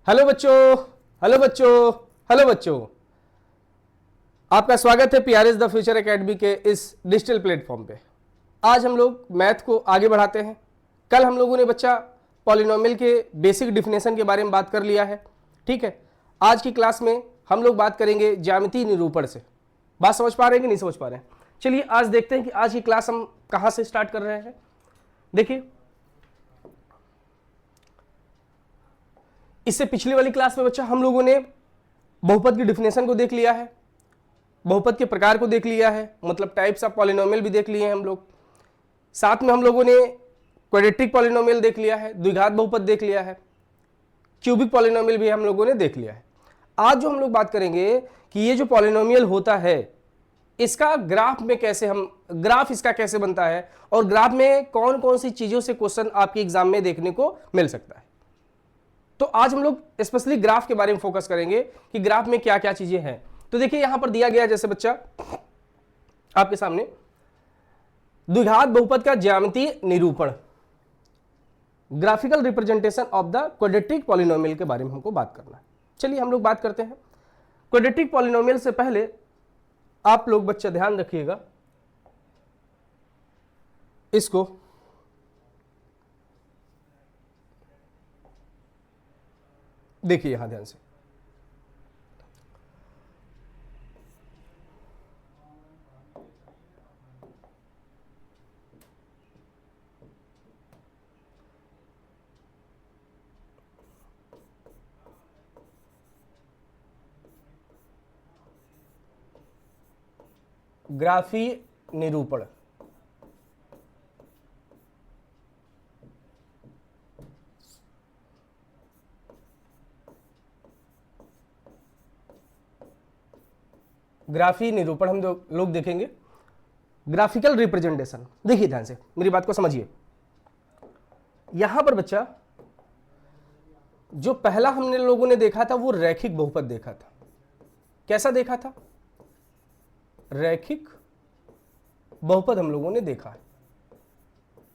Hello बच्चों, hello बच्चों, hello बच्चों। आपका स्वागत है पीआरएस द फ्यूचर एकेडमी के इस डिजिटल प्लेटफॉर्म पे। आज हम लोग मैथ को आगे बढ़ाते हैं। कल हम लोगों ने बच्चा पॉलिनोमियल के बेसिक डिफिनेशन के बारे में बात कर लिया है, ठीक है। आज की क्लास में हम लोग बात करेंगे ज्यामितीय निरूपण से। बात समझ पा रहे हैं कि नहीं समझ पा रहे हैं? चलिए आज देखते हैं कि आज की क्लास हम कहां से स्टार्ट कर रहे हैं। देखिए, इससे पिछली वाली क्लास में बच्चा हम लोगों ने बहुपद की डिफिनेशन को देख लिया है, बहुपद के प्रकार को देख लिया है, मतलब टाइप्स ऑफ पॉलिनोमियल भी देख लिए हैं हम लोग। साथ में हम लोगों ने क्वाड्रेटिक पॉलिनोमियल देख लिया है, द्विघात बहुपद देख लिया है, क्यूबिक पॉलिनोमियल भी हम लोगों ने देख लिया है। आज जो हम लोग बात करेंगे कि ये जो पॉलिनोमियल होता है इसका ग्राफ में कैसे ग्राफ इसका कैसे बनता है और ग्राफ में कौन कौन सी चीजों से क्वेश्चन आपके एग्जाम में देखने को मिल सकता है। तो आज हम लोग स्पेशली ग्राफ के बारे में फोकस करेंगे कि ग्राफ में क्या क्या चीजें हैं। तो देखिए यहां पर दिया गया जैसे बच्चा आपके सामने द्विघात बहुपद का ज्यामितीय निरूपण, graphical representation of the quadratic polynomial के बारे में हमको बात करना है। चलिए हम लोग बात करते हैं। क्वाड्रेटिक पॉलिनोमियल से पहले आप लोग बच्चा ध्यान रखिएगा, इसको देखिए यहां ध्यान से। ग्राफीय निरूपण, ग्राफीय निरूपण हम लोग देखेंगे। ग्राफिकल रिप्रेजेंटेशन, देखिए ध्यान से मेरी बात को समझिए। यहां पर बच्चा जो पहला हमने लोगों ने देखा था वो रैखिक बहुपद देखा था। कैसा देखा था? रैखिक बहुपद हम लोगों ने देखा है।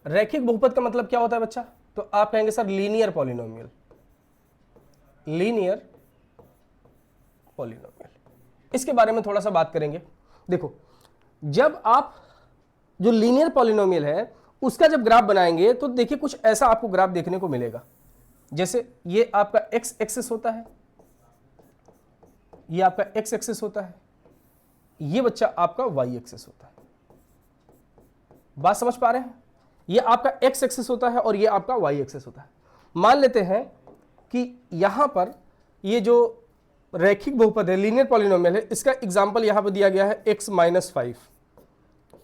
रैखिक बहुपद का मतलब क्या होता है बच्चा? तो आप कहेंगे sir linear polynomial, linear polynomial. इसके बारे में थोड़ा सा बात करेंगे। देखो, जब आप जो लीनियर पॉलिनोमियल है उसका जब ग्राफ बनाएंगे तो देखिए कुछ ऐसा आपको ग्राफ देखने को मिलेगा। जैसे ये आपका एक्स एक्सिस होता है, ये आपका एक्स एक्सिस होता है, ये बच्चा आपका वाई एक्सिस होता है। बात समझ पा रहे हैं? ये आपका एक्स एक्सिस होता है और ये आपका वाई एक्सिस होता है। मान लेते हैं कि यहां पर ये जो रैखिक बहुपद है, लीनियर पॉलिनोमियल है, इसका एग्जांपल यहां पर दिया गया है x-5।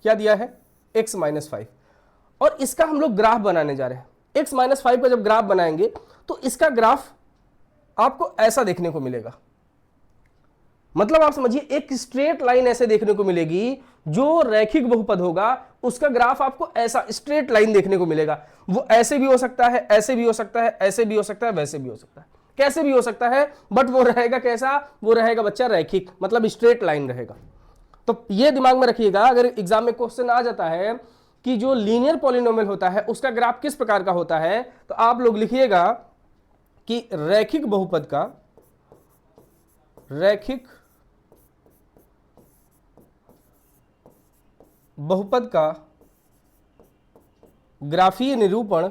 क्या दिया है? x-5। और इसका हम लोग ग्राफ बनाने जा रहे हैं। x-5 का जब ग्राफ बनाएंगे तो इसका ग्राफ आपको ऐसा देखने को मिलेगा। मतलब आप समझिए एक स्ट्रेट लाइन ऐसे देखने को मिलेगी। जो रैखिक बहुपद होगा उसका ग्राफ आपको ऐसा स्ट्रेट लाइन देखने को मिलेगा। वो ऐसे भी हो सकता है, ऐसे भी हो सकता है, ऐसे भी हो सकता है, वैसे भी हो सकता है, कैसे भी हो सकता है, बट वो रहेगा कैसा? वो रहेगा बच्चा रैखिक, मतलब स्ट्रेट लाइन रहेगा। तो ये दिमाग में रखिएगा, अगर एग्जाम में क्वेश्चन आ जाता है कि जो लीनियर पॉलिनोमियल होता है उसका ग्राफ किस प्रकार का होता है, तो आप लोग लिखिएगा कि रैखिक बहुपद का, रैखिक बहुपद का ग्राफीय निरूपण,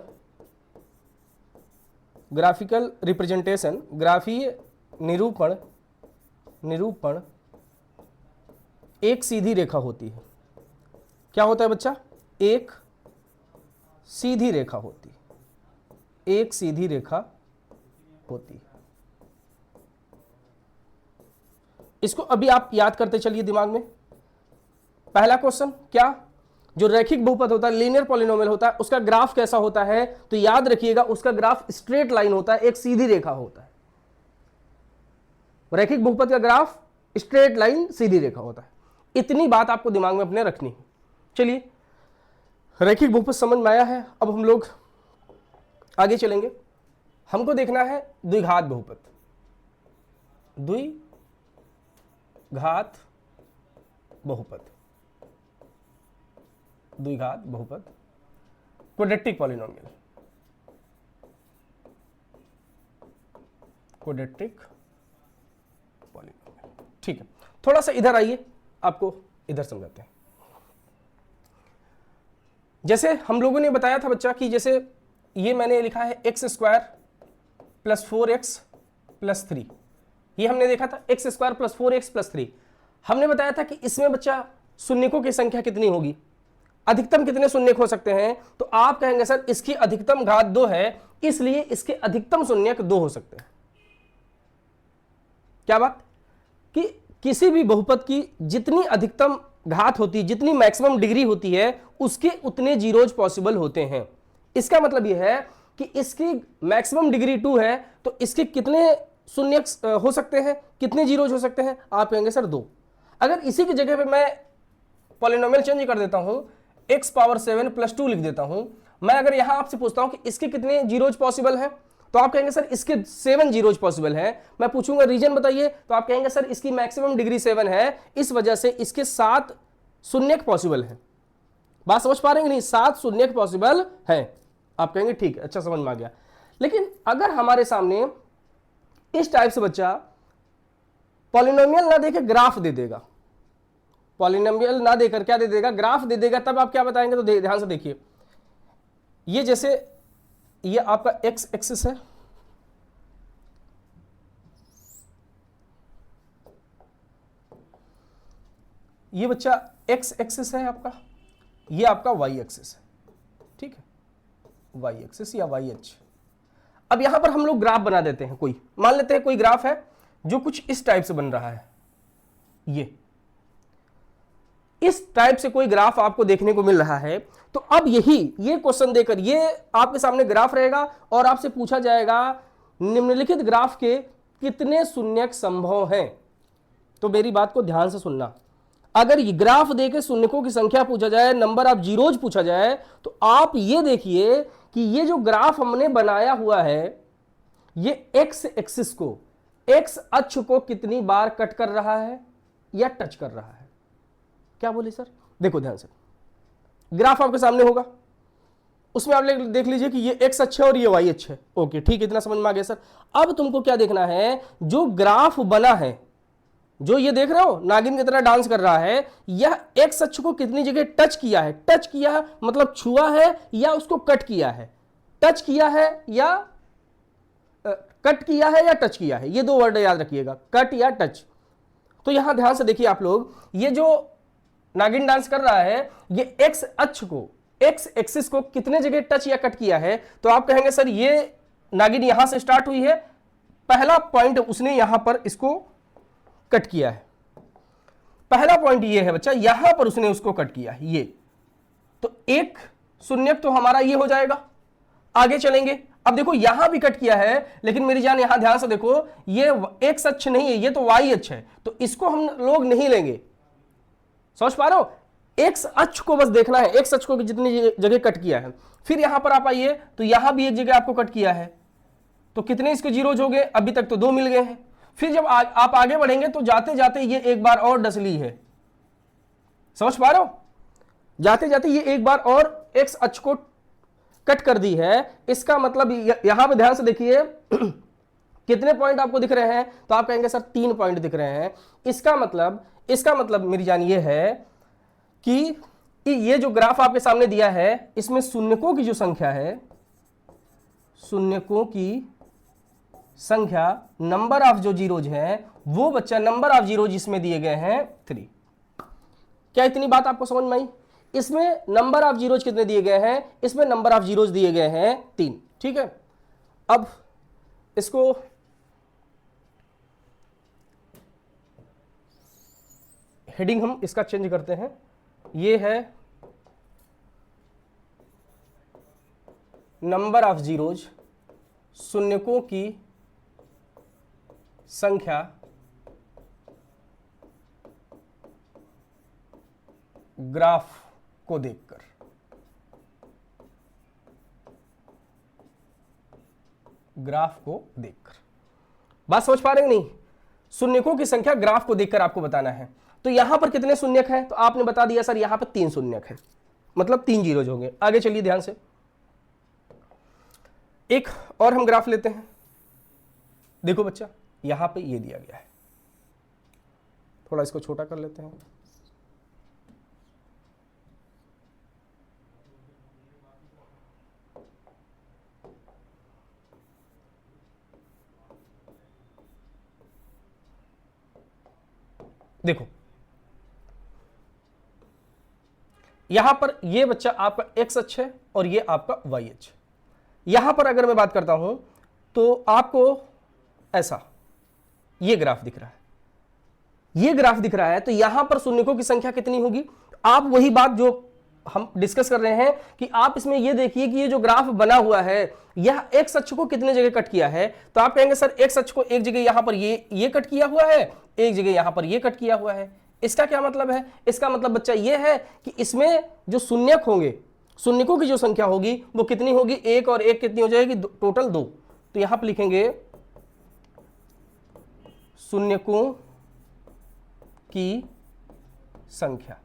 ग्राफिकल रिप्रेजेंटेशन, ग्राफीय निरूपण, निरूपण एक सीधी रेखा होती है। क्या होता है बच्चा? एक सीधी रेखा होती है, एक सीधी रेखा होती है। इसको अभी आप याद करते चलिए दिमाग में। पहला क्वेश्चन क्या? जो रैखिक बहुपद होता है, लीनियर पॉलिनोमियल होता है, उसका ग्राफ कैसा होता है? तो याद रखिएगा उसका ग्राफ स्ट्रेट लाइन होता है, एक सीधी रेखा होता है। रैखिक बहुपद का ग्राफ स्ट्रेट लाइन, सीधी रेखा होता है। इतनी बात आपको दिमाग में अपने रखनी है। चलिए, रैखिक बहुपद समझ में आया है। अब हम लोग आगे चलेंगे। हमको देखना है द्विघात बहुपद, द्विघात बहुपद, द्विघात बहुपद, क्वाड्रेटिक पॉलिनोमियल, क्वाड्रेटिक पॉलिनोमियल। ठीक है, थोड़ा सा इधर आइए, आपको इधर समझाते हैं। जैसे हम लोगों ने बताया था बच्चा कि जैसे ये मैंने लिखा है x square plus 4x plus 3, ये हमने देखा था x square plus 4x plus 3। हमने बताया था कि इसमें बच्चा शून्यकों की संख्या कितनी होगी, अधिकतम कितने शून्यक हो सकते हैं। तो आप कहेंगे सर इसकी अधिकतम घात 2 है, इसलिए इसके अधिकतम शून्यक 2 हो सकते हैं। क्या बात कि किसी भी बहुपद की जितनी अधिकतम घात होती है, जितनी मैक्सिमम डिग्री होती है, उसके उतने जीरोज पॉसिबल होते हैं। इसका मतलब यह है कि इसकी मैक्सिमम डिग्री 2 है, तो इसके कितने शून्यक हो सकते हैं, कितने जीरोज हो सकते हैं। आप कहेंगे सर 2। अगर इसी की जगह पे मैं पॉलिनोमियल चेंज कर देता हूं, x पावर 7 प्लस 2 लिख देता हूं, मैं अगर यहां आपसे पूछता हूं कि इसके कितने जीरोज पॉसिबल हैं, तो आप कहेंगे सर इसके 7 जीरोज पॉसिबल हैं। मैं पूछूंगा रीजन बताइए, तो आप कहेंगे सर इसकी मैक्सिमम डिग्री 7 है, इस वजह से इसके 7 शून्यक पॉसिबल हैं। बात समझ पा रहे हैं कि नहीं, 7 शून्यक पॉसिबल हैं। आप कहेंगे ठीक है, अच्छा समझ में आ गया। लेकिन अगर हमारे सामने इस टाइप से बच्चा पॉलिनोमियल ना देके ग्राफ दे देगा, पॉलिनोमियल ना देकर क्या दे देगा, ग्राफ दे देगा, तब आप क्या बताएंगे। तो ध्यान से देखिए, ये जैसे ये आपका एक्स एक्सिस है, ये बच्चा एक्स एक्सिस है आपका, ये आपका वाई एक्सिस है। ठीक है, वाई एक्सिस या वाई अक्ष। अब यहां पर हम लोग ग्राफ बना देते हैं। कोई मान लेते हैं कोई ग्राफ है जो कुछ इस टाइप से बन रहा है, ये इस टाइप से कोई ग्राफ आपको देखने को मिल रहा है। तो अब ये क्वेश्चन देकर ये आपके सामने ग्राफ रहेगा और आपसे पूछा जाएगा निम्नलिखित ग्राफ के कितने शून्यक संभव हैं। तो मेरी बात को ध्यान से सुनना, अगर ये ग्राफ देके शून्यकों की संख्या पूछा जाए, नंबर ऑफ जीरोज पूछा जाए, तो आप ये देखिए कि ये जो ग्राफ हमने बनाया हुआ है, ये एक्स एक्सिस को, एक्स अक्ष को कितनी बार कट कर रहा है या टच कर रहा है। क्या बोले सर, देखो ध्यान से, ग्राफ आपके सामने होगा, उसमें आप देख लीजिए कि ये एक्स अक्ष है और ये वाई अक्ष है। ओके ठीक, इतना समझ में आ गया सर। अब तुमको क्या देखना है, जो ग्राफ बना है, जो ये देख रहे हो नागिन की तरह डांस कर रहा है, यह एक्स अक्ष को कितनी जगह टच किया है। टच किया है मतलब छुआ है या उसको कट किया है। टच किया है या कट किया है या टच किया है, ये दो वर्ड याद रखिएगा, कट या टच। तो यहां ध्यान से देखिए आप लोग, ये जो नागिन डांस कर रहा है, ये एक्स अक्ष को, एक्स एक्सिस को कितने जगह टच या कट किया है। तो आप कहेंगे सर ये नागिन यहां से स्टार्ट हुई है, पहला पॉइंट उसने यहां पर इसको कट किया है, पहला पॉइंट ये है बच्चा, यहां पर उसने उसको कट किया है ये। तो एक शून्यक तो हमारा ये हो जाएगा। आगे चलेंगे, अब देखो यहां भी कट किया है, लेकिन मेरी जान यहां ध्यान से देखो, ये एक्स अक्ष नहीं है, ये तो वाई अक्ष है, तो इसको हम लोग नहीं लेंगे। समझ पा रहे हो, एक्स अक्ष को बस देखना है, एक्स अक्ष को जितनी जगह कट किया है। फिर यहां पर आप आइए, तो यहां भी एक जगह आपको कट किया है, तो कितने इसके जीरोज हो गए, अभी तक तो 2 मिल गए हैं। फिर जब आप आगे बढ़ेंगे तो जाते जाते ये एक बार और डसली है। समझ पा रहे हो, जाते जाते ये एक बार और एक्स अक्ष को कट कर दी है। इसका मतलब यहां पे ध्यान से देखिए कितने पॉइंट आपको दिख रहे हैं, तो आप कहेंगे सर 3 पॉइंट दिख रहे हैं। इसका मतलब मेरी जान ये है कि ये जो ग्राफ आपके सामने दिया है, इसमें शून्यकों की जो संख्या है, शून्यकों की संख्या, नंबर ऑफ जो जीरोज हैं, वो बच्चा नंबर ऑफ जीरोज इसमें दिए गए हैं 3। क्या इतनी बात आपको समझ में आई? इसमें नंबर ऑफ जीरोज कितने दिए गए हैं, इसमें नंबर ऑफ जीरोज दिए गए हैं 3। ठीक है, अब इसको हेडिंग हम इसका चेंज करते हैं। ये है नंबर ऑफ जीरोज, शून्यकों की संख्या ग्राफ को देखकर। ग्राफ को देखकर बात समझ पा रहे हैं नहीं? शून्यकों की संख्या ग्राफ को देखकर आपको बताना है। तो यहां पर कितने शून्यक हैं, तो आपने बता दिया सर यहां पर 3 शून्यक है, मतलब 3 जीरोज होंगे। आगे चलिए ध्यान से, एक और हम ग्राफ लेते हैं। देखो बच्चा, यहां पे ये दिया गया है, थोड़ा इसको छोटा कर लेते हैं। देखो यहां पर ये बच्चा आपका एक्स अक्ष है और ये आपका वाई अक्ष। यहां पर अगर मैं बात करता हूं तो आपको ऐसा ये ग्राफ दिख रहा है, ये ग्राफ दिख रहा है, तो यहां पर शून्यकों की संख्या कितनी होगी? आप वही बात जो हम डिस्कस कर रहे हैं कि आप इसमें ये देखिए कि ये जो ग्राफ बना हुआ है यह एक्स अक्ष को कितने जगह कट किया है, तो आप कहेंगे सर एक्स अक्ष को एक जगह यहां पर ये कट किया हुआ है, एक जगह यहां पर ये कट किया हुआ है। इसका क्या मतलब है? इसका मतलब बच्चा ये है कि इसमें जो शून्यक होंगे, शून्यकों की जो संख्या होगी वो कितनी होगी? एक और एक कितनी हो जाएगी? टोटल 2। तो यहां पर लिखेंगे शून्यकों की संख्या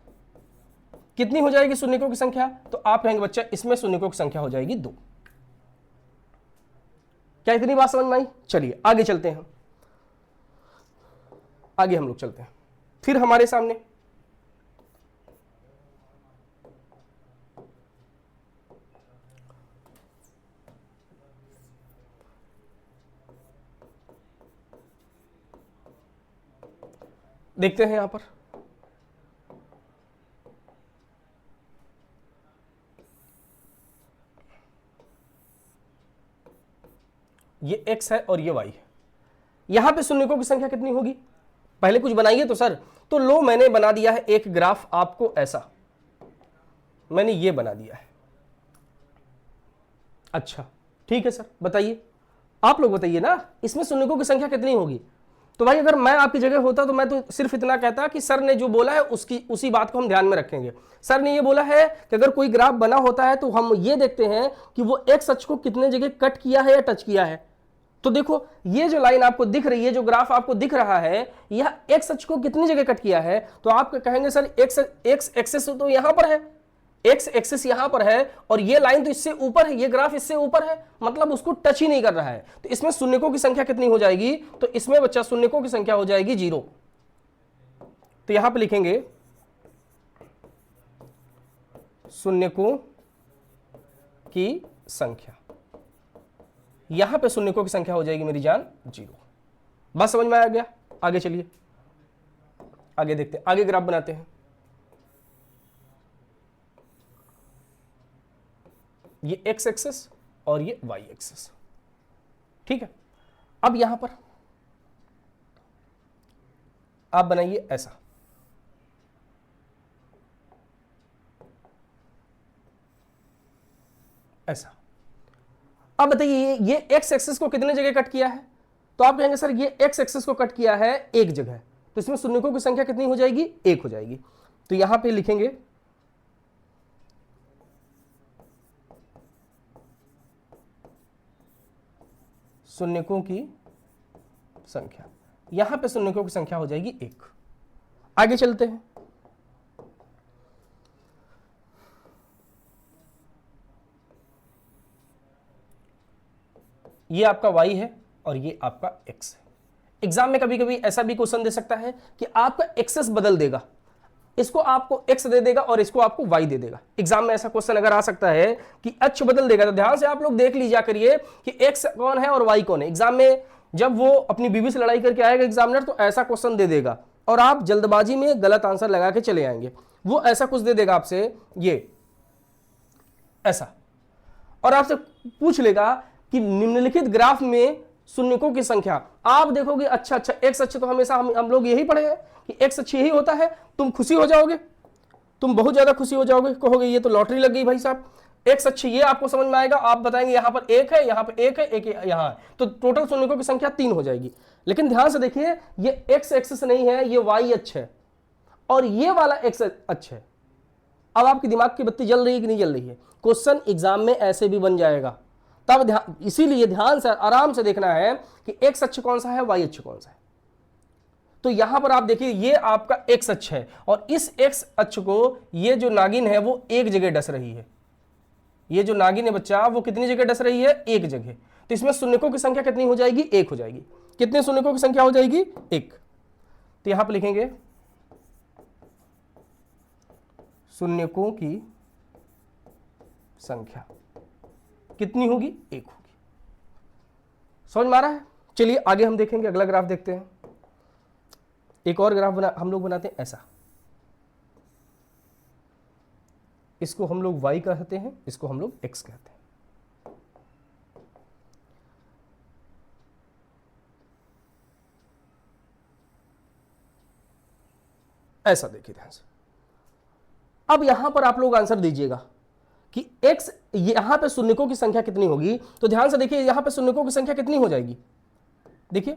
कितनी हो जाएगी? शून्यकों की संख्या, तो आप कहेंगे बच्चा इसमें शून्यकों की संख्या हो जाएगी 2। क्या इतनी बात समझ में आई? चलिए आगे चलते हैं, आगे हम लोग चलते हैं। फिर हमारे सामने देखते हैं यहां पर ये x है और ये y है। यहां पे शून्यकों की संख्या कितनी होगी? पहले कुछ बनाइए तो सर। तो लो मैंने बना दिया है एक ग्राफ आपको ऐसा, मैंने ये बना दिया है। अच्छा ठीक है सर, बताइए आप लोग बताइए ना, इसमें शून्यकों की संख्या कितनी होगी? तो भाई अगर मैं आपकी जगह होता तो मैं तो सिर्फ इतना कहता कि सर ने जो बोला है उसी बात को हम ध्यान में रखेंगे। सर ने ये बोला है कि अगर कोई ग्राफ बना होता है तो हम ये देखते हैं कि वो एक्स अक्ष को कितने जगह कट किया है या टच किया है। तो देखो ये जो लाइन आपको दिख रही है, जो ग्राफ आपको दिख रहा है, यह एक्स अक्ष को कितनी जगह कट किया है? तो आप कहेंगे सर एक्स एक्सिस तो यहां पर है, एक्स एक्सिस यहां पर है और ये लाइन तो इससे ऊपर है, ये ग्राफ इससे ऊपर है, मतलब उसको टच ही नहीं कर रहा है। तो इसमें शून्यकों की संख्या कितनी हो जाएगी? तो इसमें बच्चा शून्यकों की संख्या हो जाएगी 0। तो यहां पे लिखेंगे शून्यकों की संख्या, यहां पे शून्यकों की संख्या हो जाएगी मेरी जान 0। बस समझ में आ गया? आगे चलिए, आगे देखते हैं, आगे ग्राफ बनाते हैं। ये एक्स एक्सिस और ये वाई एक्सिस, ठीक है। अब यहां पर आप बनाइए ऐसा, ऐसा। अब बताइए ये एक्स एक्सिस को कितने जगह कट किया है? तो आप कहेंगे सर ये एक्स एक्सिस को कट किया है एक जगह, तो इसमें शून्यकों की संख्या कितनी हो जाएगी? 1 हो जाएगी। तो यहां पे लिखेंगे शून्यकों की संख्या, यहां पे शून्यकों की संख्या हो जाएगी 1। आगे चलते हैं, ये आपका y है और ये आपका x है। एग्जाम में कभी कभी ऐसा भी क्वेश्चन दे सकता है कि आपका एक्सेस बदल देगा, इसको आपको x दे देगा और इसको आपको y दे देगा। एग्जाम में ऐसा क्वेश्चन अगर आ सकता है कि अक्ष बदल देगा, तो ध्यान से आप लोग देख लीजिए करिए कि x कौन है और y कौन है। एग्जाम में जब वो अपनी बीवी से लड़ाई करके आएगा एग्जामिनर, तो ऐसा क्वेश्चन दे देगा और आप जल्दबाजी में गलत आंसर लगा के चले आएंगे। वो ऐसा कुछ दे देगा आपसे, ये ऐसा, और आपसे पूछ लेगा कि निम्नलिखित ग्राफ में शून्यकों की संख्या। आप देखोगे अच्छा एक्स अक्ष तो हमेशा हम लोग यही पढ़े हैं कि एक्स अक्ष यही होता है। तुम खुशी हो जाओगे, तुम बहुत ज्यादा खुशी हो जाओगे, कहोगे ये तो लॉटरी लग गई भाई साहब। एक्स अक्ष ये आपको समझ में आएगा, आप बताएंगे यहां पर 1 है, यहां पर 1 है, 1 यहां है, तो टोटल शून्यकों की संख्या 3 हो जाएगी। लेकिन ध्यान से देखिए ये एक्स एक्सिस नहीं है, ये वाई अक्ष है और ये वाला एक्स अक्ष है। अब आपकी दिमाग की बत्ती जल रही है कि नहीं जल रही है? क्वेश्चन एग्जाम में ऐसे भी बन जाएगा। तब इसीलिए ध्यान से आराम से देखना है कि एक्स अक्ष कौन सा है, वाई अक्ष कौन सा है। तो यहां पर आप देखिए ये आपका एक्स अक्ष है और इस एक्स अक्ष को ये जो नागिन है वो एक जगह डस रही है। ये जो नागिन है बच्चा वो कितनी जगह डस रही है? एक जगह। तो इसमें शून्यकों की संख्या कितनी हो जाएगी? 1 हो जाएगी। कितने शून्यकों की संख्या हो जाएगी? एक। तो यहां पर लिखेंगे शून्यकों की संख्या कितनी होगी? एक होगी। समझ में आ रहा है? चलिए आगे हम देखेंगे, अगला ग्राफ देखते हैं। एक और ग्राफ हम लोग बनाते हैं ऐसा, इसको हम लोग y कहते हैं, इसको हम लोग x कहते हैं। ऐसा देखिए ध्यान से। अब यहां पर आप लोग आंसर दीजिएगा कि x, यहां पे शून्यकों की संख्या कितनी होगी। तो ध्यान से देखिए यहां पे शून्यकों की संख्या कितनी हो जाएगी। देखिए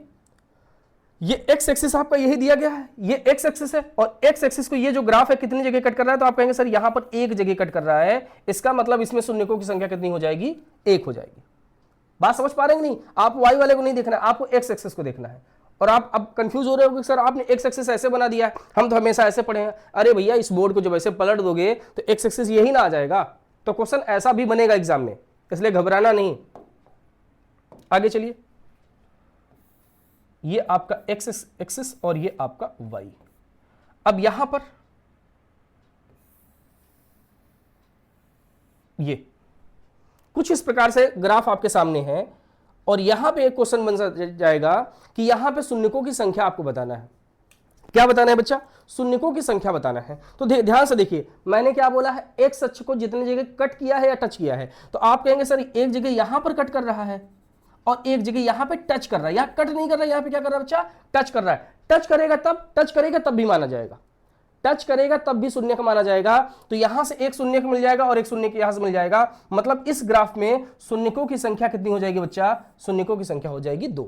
ये x एक्सिस आपका यही दिया गया है, ये x एक्सिस है, और x एक्सिस को ये जो ग्राफ है कितनी जगह कट कर रहा है? तो आप कहेंगे सर यहां पर एक जगह कट कर रहा है, इसका मतलब इसमें शून्यकों की संख्या कितनी हो जाएगी? एक हो जाएगी। बात समझ पा रहे हैं नहीं? आप y वाले को नहीं देखना है, आपको x एक्सिस को देखना है। और आप अब कंफ्यूज हो रहे हो सर आपने x एक्सिस ऐसे बना दिया है, हम तो हमेशा ऐसे पढ़े हैं। अरे भैया इस बोर्ड को जब ऐसे पलट दोगे तो x एक्सिस यही ना आ जाएगा, तो क्वेश्चन ऐसा भी बनेगा एग्जाम में, इसलिए घबराना नहीं। आगे चलिए, ये आपका x एक्सिस और ये आपका y। अब यहां पर ये कुछ इस प्रकार से ग्राफ आपके सामने है, और यहां पे एक क्वेश्चन बन जाएगा कि यहां पे शून्यकों की संख्या आपको बताना है। क्या बताना है बच्चा? शून्यकों की संख्या बताना है। तो ध्यान से देखिए, मैंने क्या बोला है? एक्स अक्ष को जितने जगह कट किया है या टच किया है, तो आप कहेंगे सर एक जगह यहां पर कट कर रहा है और एक जगह यहां पे टच कर रहा है। यहां कट नहीं कर रहा है, यहां पे क्या कर रहा है बच्चा? टच कर रहा है। टच करेगा तब भी माना जाएगा, टच करेगा तब भी शून्य का माना जाएगा। तो यहां से एक शून्य का मिल जाएगा और एक शून्य के यहां से मिल जाएगा, मतलब इस ग्राफ में शून्यकों की संख्या कितनी हो जाएगी बच्चा? शून्यकों की संख्या हो जाएगी 2।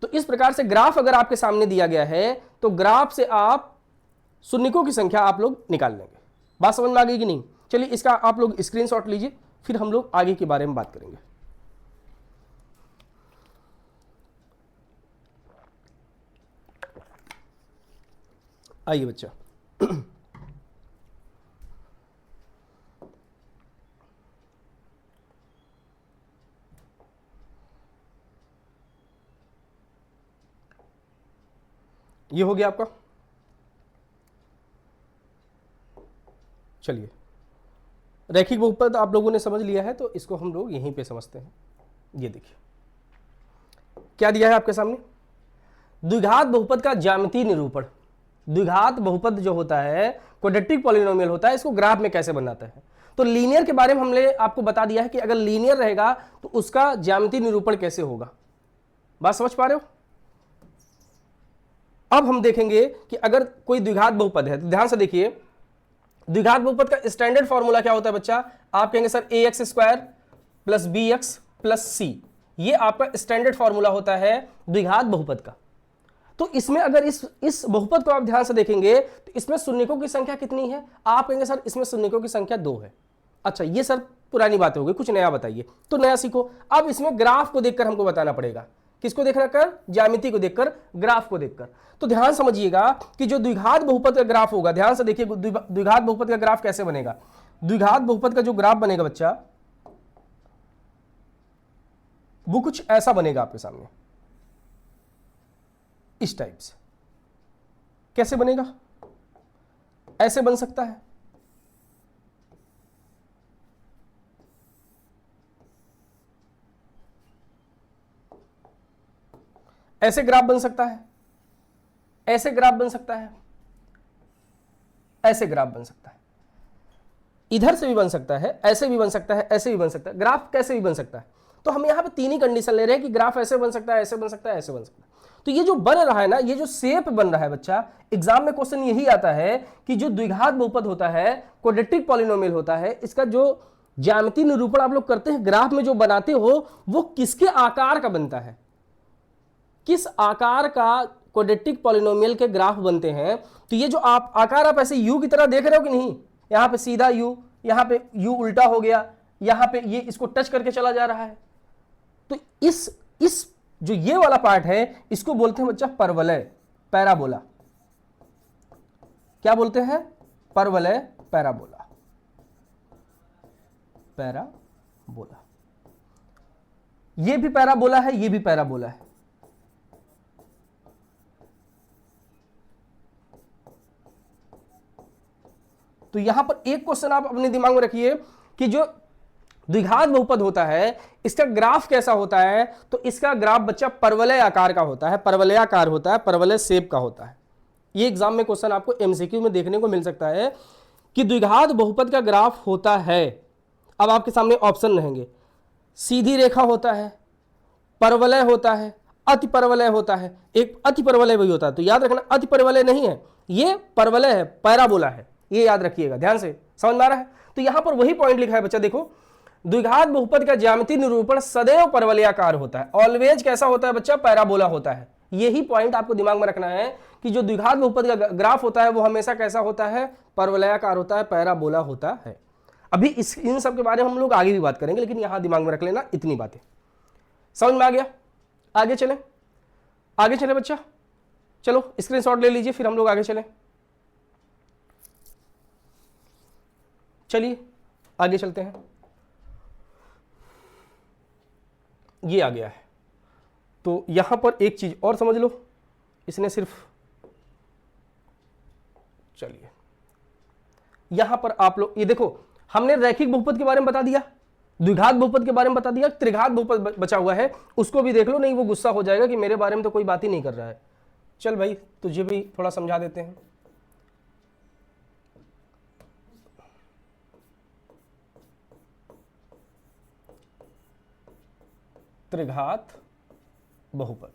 तो इस प्रकार से ग्राफ अगर आपके सामने दिया गया है तो ग्राफ से आप शून्यकों की संख्या आप लोग निकाल लेंगे। बात समझ में आ गई कि नहीं? चलिए इसका आप लोग स्क्रीनशॉट लीजिए, फिर हम लोग आगे के बारे में बात करेंगे। आइए बच्चा, ये हो गया आपका। चलिए रैखिक बहुपद आप लोगों ने समझ लिया है, तो इसको हम लोग यहीं पे समझते हैं। ये देखिए क्या दिया है आपके सामने? द्विघात बहुपद का ज्यामितीय निरूपण। द्विघात बहुपद जो होता है, क्वाड्रेटिक पॉलिनोमियल होता है, इसको ग्राफ में कैसे बनाता है। तो लीनियर के बारे में हमने आपको बता दिया है कि अगर लीनियर रहेगा तो उसका ज्यामितीय निरूपण कैसे होगा। बात समझ पा रहे हो? अब हम देखेंगे कि अगर कोई द्विघात बहुपद है, तो ध्यान से देखिए द्विघात बहुपद का स्टैंडर्ड फॉर्मूला क्या होता है बच्चा? आप कहेंगे sir ax square plus bx plus c, ये आपका स्टैंडर्ड फॉर्मूला होता है द्विघात बहुपद का। तो इसमें अगर इस बहुपद को आप ध्यान से देखेंगे तो इसमें शून्यकों की संख्या कितनी है? आप कहेंगे सर इसमें शून्यकों की संख्या 2 है। अच्छा ये सर पुरानी बातें हो गई, कुछ नया बताइए। तो नया सीखो। अब इसमें ग्राफ को देखकर हमको बताना पड़ेगा। किसको देखना कर? ज्यामिति को देखकर, ग्राफ को देखकर। तो ध्यान समझिएगा कि जो द्विघात बहुपद का ग्राफ होगा, ध्यान से देखिए द्विघात बहुपद का ग्राफ कैसे बनेगा। द्विघात बहुपद का जो ग्राफ बनेगा बच्चा, वो कुछ ऐसा बनेगा आपके सामने, इस टाइप से। कैसे बनेगा? ऐसे बन सकता है, ऐसे ग्राफ बन सकता है, ऐसे ग्राफ बन सकता है, ऐसे ग्राफ बन सकता है, इधर से भी बन सकता है, ऐसे भी बन सकता है, ऐसे भी बन सकता है। ग्राफ कैसे भी बन सकता है। तो हम यहां पे 3 ही कंडीशन ले रहे हैं कि ग्राफ ऐसे बन सकता है, ऐसे बन सकता है, ऐसे बन सकता है। तो ये जो बन रहा है ना, ये जो शेप बन रहा है बच्चा, एग्जाम में क्वेश्चन यही आता है कि जो द्विघात बहुपद होता है, क्वाड्रेटिक पॉलिनोमियल होता है, इसका जो ज्यामितीय निरूपण आप लोग करते हैं, ग्राफ में जो बनाते हो, वो किसके आकार का बनता है, किस आकार का क्वाड्रेटिक पॉलिनोमियल के ग्राफ बनते हैं। तो ये जो आप आकार आप ऐसे यू की तरह देख रहे हो कि नहीं, यहां पे सीधा यू, यहां पे यू उल्टा हो गया, यहां पे ये इसको टच करके चला जा रहा है। तो इस जो ये वाला पार्ट है, इसको बोलते हैं बच्चा परवलय, पैराबोला। क्या बोलते हैं? परवलय, पैराबोला, पैराबोला। ये भी पैराबोला है, ये भी पैराबोला है। तो यहां पर एक क्वेश्चन आप अपने दिमाग में रखिए कि जो द्विघात बहुपद होता है इसका ग्राफ कैसा होता है, तो इसका ग्राफ बच्चा परवलय आकार का होता है, परवलयाकार होता है, परवलय शेप का होता है। ये एग्जाम में क्वेश्चन आपको एमसीक्यू में देखने को मिल सकता है कि द्विघात बहुपद का ग्राफ होता है। अब आपके सामने ऑप्शन रहेंगे, सीधी रेखा होता है, परवलय होता है, अति परवलय होता है। एक अति परवलय भी होता है, तो याद रखना अति परवलय नहीं है, ये परवलय है, पैराबोला है, ये याद रखिएगा, ध्यान से समझ में आ रहा है। तो यहां पर वही पॉइंट लिखा है बच्चा, देखो द्विघात बहुपद का ज्यामितीय निरूपण सदैव परवलयाकार होता है, ऑलवेज कैसा होता है बच्चा, पैराबोला होता है। यही पॉइंट आपको दिमाग में रखना है कि जो द्विघात बहुपद का ग्राफ होता है वो हमेशा कैसा होता है, परवलयाकार होता है, पैराबोला होता है। अभी इन सब के बारे में हम लोग आगे भी बात करेंगे, लेकिन यहां दिमाग में रख लेना इतनी बातें। समझ में आ गया? आगे चलें, आगे चले बच्चा, चलो स्क्रीनशॉट ले लीजिए, फिर हम लोग आगे चलें। चलिए आगे चलते हैं। ये आ गया है, तो यहां पर एक चीज और समझ लो, इसने सिर्फ, चलिए यहां पर आप लोग ये देखो, हमने रैखिक बहुपद के बारे में बता दिया, द्विघात बहुपद के बारे में बता दिया, त्रिघात बहुपद बचा हुआ है, उसको भी देख लो, नहीं वो गुस्सा हो जाएगा कि मेरे बारे में तो कोई बात ही नहीं कर रहा है। चल भाई तुझे भी थोड़ा समझा देते हैं। त्रिघात बहुपद,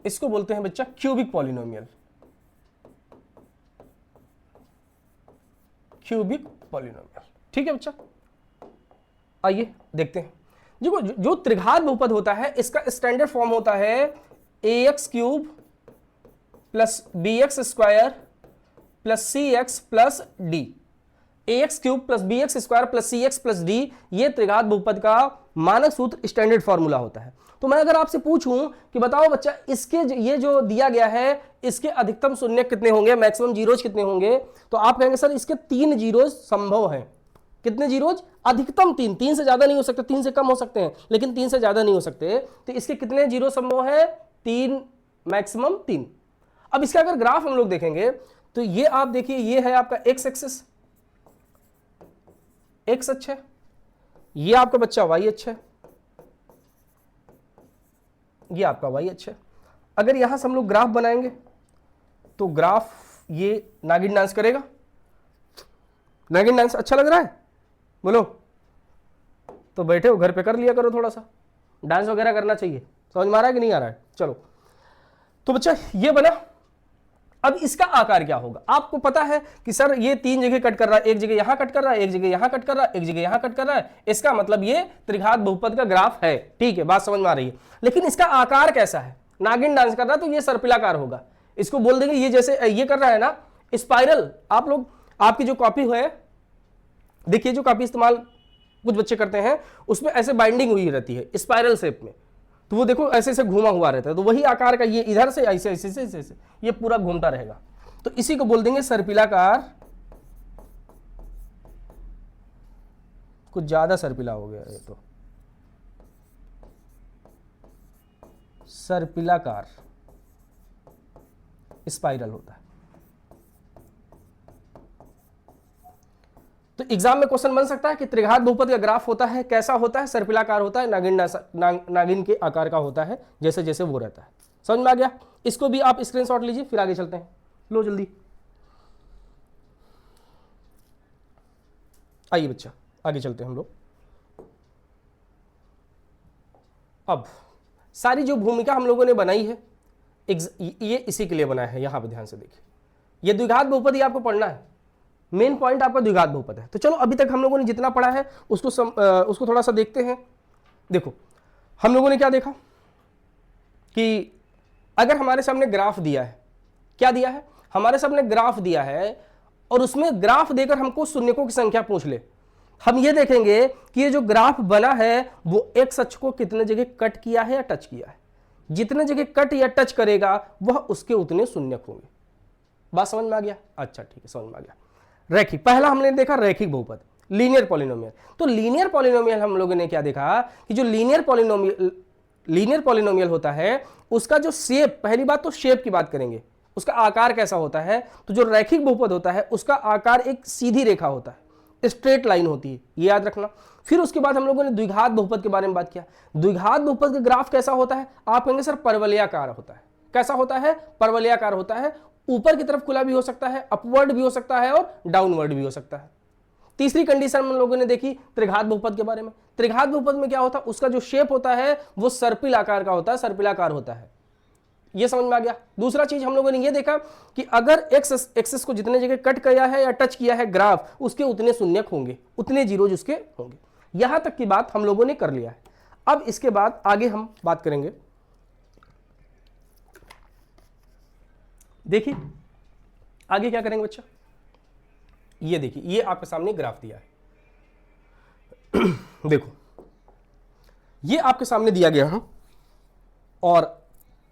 इसको बोलते हैं बच्चा क्यूबिक पॉलिनोमियल, क्यूबिक पॉलिनोमियल, ठीक है बच्चा। आइए देखते हैं, देखो जो त्रिघात बहुपद होता है इसका स्टैंडर्ड फॉर्म होता है ax cube plus bx square plus cx plus d, ax cube plus bx square plus cx plus d, ये त्रिघात बहुपद का मानक सूत्र स्टैंडर्ड फॉर्मूला होता है। तो मैं अगर आपसे पूछूं कि बताओ बच्चा इसके ये जो दिया गया है इसके अधिकतम शून्य कितने होंगे, मैक्सिमम जीरोज कितने होंगे, तो आप कहेंगे सर इसके 3 जीरोज संभव हैं। कितने जीरोज? अधिकतम 3, 3 से ज्यादा नहीं हो सकते, 3 से कम हो सकते हैं लेकिन 3 से ज्यादा नहीं हो सकते। तो इसके कितने जीरो संभव है? 3, मैक्सिमम 3। अब इसका अगर ग्राफ हम लोग देखेंगे तो ये आप देखिए, ये है आपका एक्स एक्सिस, एक्स अक्ष है, ये आपका बच्चा वाई अक्ष है, ये आपका वाई अक्ष है। अगर यहां से हम लोग ग्राफ बनाएंगे तो ग्राफ ये नागिन डांस करेगा। नागिन डांस अच्छा लग रहा है? बोलो। तो बैठे हो घर पे कर लिया करो, थोड़ा सा डांस वगैरह करना चाहिए। समझ में आ रहा है कि नहीं आ रहा है? चलो तो बच्चा ये बना। अब इसका आकार क्या होगा? आपको पता है कि सर ये 3 जगह कट कर रहा है, एक जगह यहां कट कर रहा है, एक जगह यहां कट कर रहा है, एक जगह यहां कट कर रहा है, इसका मतलब ये त्रिघात बहुपद का ग्राफ है। ठीक है, बात समझ में आ रही है। लेकिन इसका आकार कैसा है? नागिन डांस कर रहा है तो ये सर्पिलाकार होगा। इसको बोल देंगे ये जैसे ये कर रहा है ना स्पाइरल। आप लोग आपकी जो कॉपी है, देखिए जो कॉपी इस्तेमाल कुछ बच्चे करते हैं उसमें ऐसे बाइंडिंग हुई रहती है स्पाइरल शेप में, तो वो देखो ऐसे ऐसे घूमा हुआ रहता है, तो वही आकार का ये इधर से ऐसे ऐसे ऐसे ऐसे ये पूरा घूमता रहेगा, तो इसी को बोल देंगे सर्पिलाकार। कुछ ज्यादा सर्पिला हो गया ये तो, सर्पिलाकार स्पाइरल होता है। तो एग्जाम में क्वेश्चन बन सकता है कि त्रिघात बहुपद का ग्राफ होता है, कैसा होता है? सर्पिलाकार होता है, नागिन के आकार का होता है, जैसे जैसे वो रहता है। समझ में आ गया? इसको भी आप स्क्रीनशॉट लीजिए, फिर आगे चलते हैं। लो जल्दी, आइए बच्चा आगे चलते हैं हम लोग। अब सारी जो भूमिका हम लोगों ने बनाई है ये इसी के लिए बनाया है। यहां पर ध्यान से देखिए, ये द्विघात बहुपद ही आपको पढ़ना है, मेन पॉइंट आपका द्विघात बहुपद है। तो चलो अभी तक हम लोगों ने जितना पढ़ा है उसको थोड़ा सा देखते हैं। देखो हम लोगों ने क्या देखा कि अगर हमारे सामने ग्राफ दिया है, क्या दिया है? हमारे सामने ग्राफ दिया है और उसमें ग्राफ देकर हमको शून्यकों की संख्या पूछ ले, हम ये देखेंगे कि ये जो ग्राफ बना है वो एक्स अक्ष को कितने जगह कट किया है या टच किया है। जितने जगह कट या टच करेगा वह उसके उतने शून्यक होंगे। बात समझ में आ गया? अच्छा ठीक है, समझ में आ गया। रैखिक, पहला हमने देखा रैखिक बहुपद, लीनियर पॉलिनोमियल। तो लीनियर पॉलिनोमियल हम लोगों ने क्या देखा कि जो लीनियर पॉलिनोमियल होता है उसका जो शेप, पहली बात तो शेप की बात करेंगे उसका आकार कैसा होता है, तो जो रैखिक बहुपद होता है उसका आकार एक सीधी रेखा होता है, स्ट्रेट लाइन होती है, ये याद रखना। फिर उसके बाद हम लोगों ने द्विघात बहुपद के बारे में बात किया। द्विघात बहुपद का ग्राफ कैसा होता है, आप कहेंगे सर परवलयाकार होता है। कैसा होता है, परवलयाकार होता है, ऊपर की तरफ खुला भी हो सकता है, अपवर्ड भी हो सकता है और डाउनवर्ड भी हो सकता है। तीसरी कंडीशन हम लोगों ने देखी त्रिघात बहुपद के बारे में। त्रिघात बहुपद में क्या होता है, उसका जो शेप होता है वो सर्पिल आकार का होता है, सर्पिलाकार होता है। ये समझ में आ गया। दूसरा चीज हम लोगों ने ये देखा कि अगर एक्स एक्सिस को जितने जगह कट किया है या टच किया है ग्राफ, उसके उतने शून्यक होंगे, उतने जीरोज उसके होंगे। यहां तक की बात हम लोगों ने कर लिया है। अब इसके बाद आगे हम बात करेंगे। देखिए आगे क्या करेंगे बच्चा, ये देखिए, ये आपके सामने ग्राफ दिया है। देखो ये आपके सामने दिया गया है और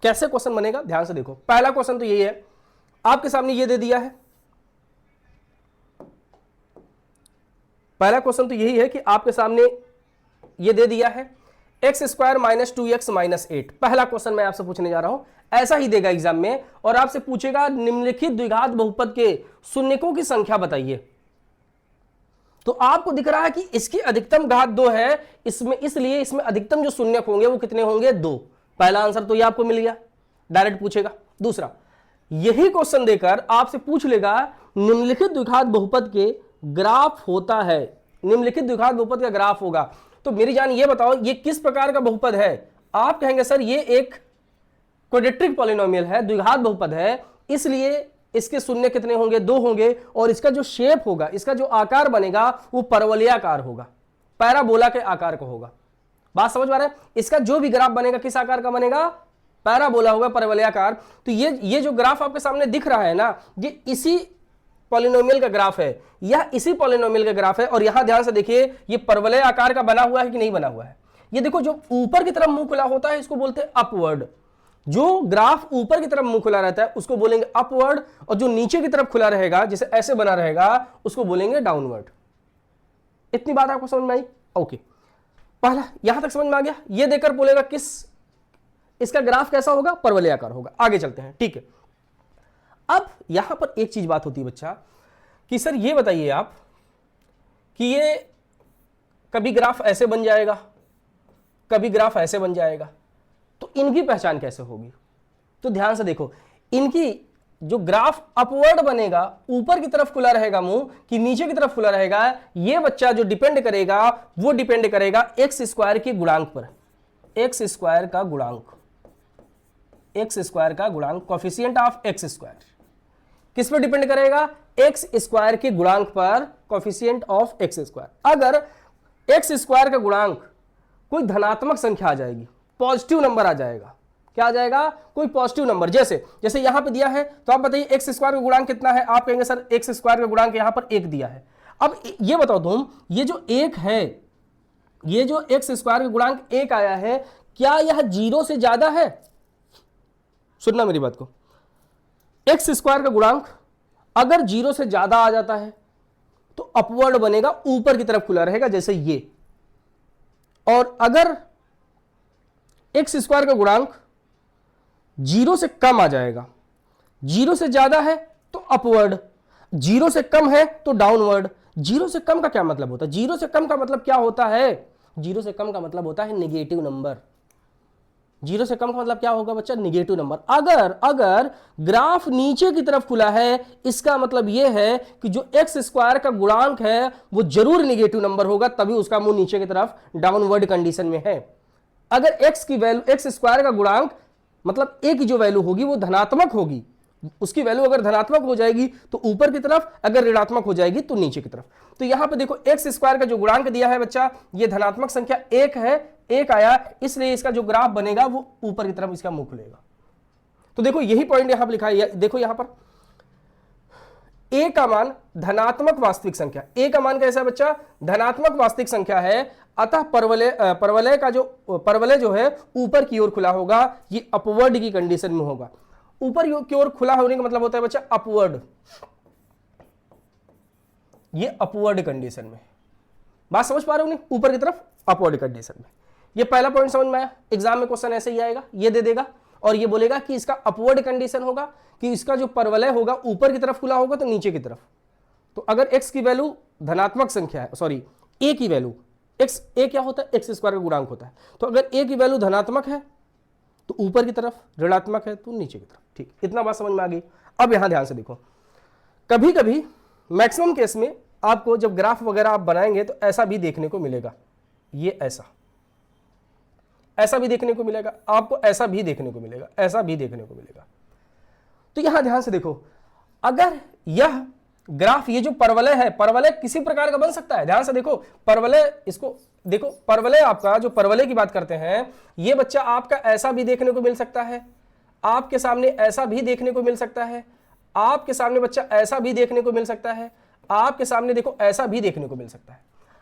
कैसे क्वेश्चन बनेगा ध्यान से देखो। पहला क्वेश्चन तो यही है, आपके सामने ये दे दिया है। पहला क्वेश्चन तो यही है कि आपके सामने ये दे दिया है x square minus 2x minus 8। पहला क्वेश्चन मैं आपसे पूछने जा रहा हूं, ऐसा ही देगा एग्जाम में और आपसे पूछेगा निम्नलिखित द्विघात बहुपद के शून्यकों की संख्या बताइए। तो आपको दिख रहा है कि इसकी अधिकतम घात 2 है, इसमें इसलिए इसमें अधिकतम जो शून्यक होंगे वो कितने होंगे, 2। पहला आंसर तो ये आपको मिल गया, डायरेक्ट पूछेगा। दूसरा, यही क्वेश्चन देकर आपसे पूछ लेगा निम्नलिखित द्विघात बहुपद के ग्राफ होता है, निम्नलिखित द्विघात बहुपद का ग्राफ होगा। तो मेरी जान ये बताओ ये किस प्रकार का बहुपद है। आप कहेंगे सर ये एक क्वाड्रेटिक पॉलिनोमियल है, द्विघात बहुपद है, इसलिए इसके शून्य कितने होंगे, 2 होंगे और इसका जो शेप होगा, इसका जो आकार बनेगा वो परवलयाकार होगा, पैराबोला के आकार का होगा। बात समझ में आ रहा है। इसका जो भी ग्राफ बनेगा किस आकार का बनेगा, पैराबोला होगा, परवलयाकार। तो ये जो ग्राफ आपके सामने दिख रहा है ना, ये इसी पॉलिनोमियल का ग्राफ है, यह इसी पॉलिनोमियल का ग्राफ है। और यहां ध्यान से देखिए ये परवलय आकार का बना हुआ है कि नहीं बना हुआ है। ये देखो जो ऊपर की तरफ मुंह खुला होता है इसको बोलते हैं अपवर्ड। जो ग्राफ ऊपर की तरफ मुंह खुला रहता है उसको बोलेंगे अपवर्ड, और जो नीचे की तरफ खुला रहेगा जैसे ऐसे बना रहेगा उसको बोलेंगे डाउनवर्ड। इतनी बात आपको समझ में आई? ओके, पहला यहां तक समझ में आ गया। ये देकर बोलेगा किस इसका ग्राफ कैसा होगा, परवलयाकार होगा। आगे चलते हैं, ठीक है। अब यहां पर एक चीज बात होती है बच्चा कि सर ये बताइए आप कि ये कभी ग्राफ ऐसे बन जाएगा, कभी ग्राफ ऐसे बन जाएगा, तो इनकी पहचान कैसे होगी। तो ध्यान से देखो, इनकी जो ग्राफ अपवर्ड बनेगा, ऊपर की तरफ खुला रहेगा मुंह कि नीचे की तरफ खुला रहेगा, ये बच्चा जो डिपेंड करेगा वो डिपेंड करेगा एक्स स्क्वायर के गुणांक पर। एक्स स्क्वायर का गुणांक, एक्स स्क्वायर का गुणांक, कोफिशिएंट ऑफ एक्स स्क्वायर किस पर डिपेंड करेगा, एक्स स्क्वायर के गुणांक पर, कोफिशिएंट ऑफ एक्स स्क्वायर। अगर एक्स स्क्वायर का गुणांक कोई धनात्मक संख्या आ जाएगी, पॉजिटिव नंबर आ जाएगा, क्या आ जाएगा, कोई पॉजिटिव नंबर, जैसे यहां पे दिया है, तो आप बताइए एक्स स्क्वायर का गुणांक कितना है। आप कहेंगे सर एक्स स्क्वायर का गुणांक यहां पर 1 दिया है। अब ये बताओ तुम, ये जो 1 है, ये जो एक्स स्क्वायर का गुणांक 1 आया है, क्या यह 0 से ज्यादा है। सुनना मेरी बात को, एक्स स्क्वायर का गुणांक अगर 0 से ज्यादा आ जाता है तो अपवर्ड बनेगा, ऊपर की तरफ खुला रहेगा जैसे ये। और अगर एक्स स्क्वायर का गुणांक 0 से कम आ जाएगा, 0 से ज्यादा है तो अपवर्ड, 0 से कम है तो डाउनवर्ड। 0 से कम का क्या मतलब होता है, 0 से कम का मतलब क्या होता है, 0 से कम का मतलब होता है निगेटिव नंबर। 0 से कम का मतलब क्या होगा बच्चा, निगेटिव नंबर। अगर ग्राफ नीचे की तरफ खुला है, इसका मतलब यह है कि जो एक्स स्क्वायर का गुणांक है वो जरूर निगेटिव नंबर होगा, तभी उसका मुंह नीचे की तरफ डाउनवर्ड कंडीशन में है। अगर एक्स की वैल्यू, एक्स स्क्वायर का गुणांक मतलब ए की जो वैल्यू होगी वो धनात्मक होगी, उसकी वैल्यू अगर धनात्मक हो जाएगी तो ऊपर की तरफ, अगर ऋणात्मक हो जाएगी तो नीचे की तरफ। तो यहां पे देखो एक्स स्क्वायर का जो गुणांक दिया है बच्चा, ये धनात्मक संख्या 1 है, 1 आया, इसलिए इसका जो ग्राफ बनेगा वो ऊपर की तरफ इसका मुंह खुलेगा। तो देखो यही पॉइंट यहां पर लिखा है, देखो यहां पर ए का मान धनात्मक वास्तविक संख्या, ए का मान कैसा है बच्चा, धनात्मक वास्तविक संख्या है, अतः परवलय जो है ऊपर की ओर खुला होगा, ये अपवर्ड की कंडीशन में होगा। ऊपर की ओर खुला होने का मतलब होता है बच्चा अपवर्ड, ये अपवर्ड कंडीशन में। बात समझ पा रहे हो नहीं, ऊपर की तरफ अपवर्ड कंडीशन में। ये पहला पॉइंट समझ में आया। एग्जाम में क्वेश्चन ऐसे ही आएगा, ये दे देगा और ये बोलेगा कि इसका अपवर्ड कंडीशन होगा, कि इसका जो परवलय होगा ऊपर की तरफ खुला होगा तो नीचे की तरफ। तो अगर x की वैल्यू धनात्मक संख्या है, सॉरी a की वैल्यू, x a क्या होता है, एक्स स्क्वायर का गुणांक होता है, तो अगर a की वैल्यू धनात्मक है तो ऊपर की तरफ, ऋणात्मक है तो नीचे की तरफ। ठीक, इतना बात समझ में आ गई। अब यहां ध्यान से देखो, कभी कभी मैक्सिमम केस में आपको जब ग्राफ वगैरह आप बनाएंगे तो ऐसा भी देखने को मिलेगा, ये ऐसा भी देखने को मिलेगा आपको, ऐसा भी देखने को मिलेगा, ऐसा भी देखने को मिलेगा। तो यहां ध्यान से देखो, अगर यह ग्राफ, ये जो परवलय है, परवलय किसी प्रकार का बन सकता है। ध्यान से देखो, परवलय, इसको देखो, परवलय आपका, जो परवलय की बात करते हैं, ये बच्चा आपका ऐसा भी देखने को मिल सकता है, आपके सामने ऐसा भी देखने को मिल सकता है, आपके सामने बच्चा ऐसा भी देखने को मिल सकता है, आपके सामने देखो ऐसा भी देखने को मिल सकता है।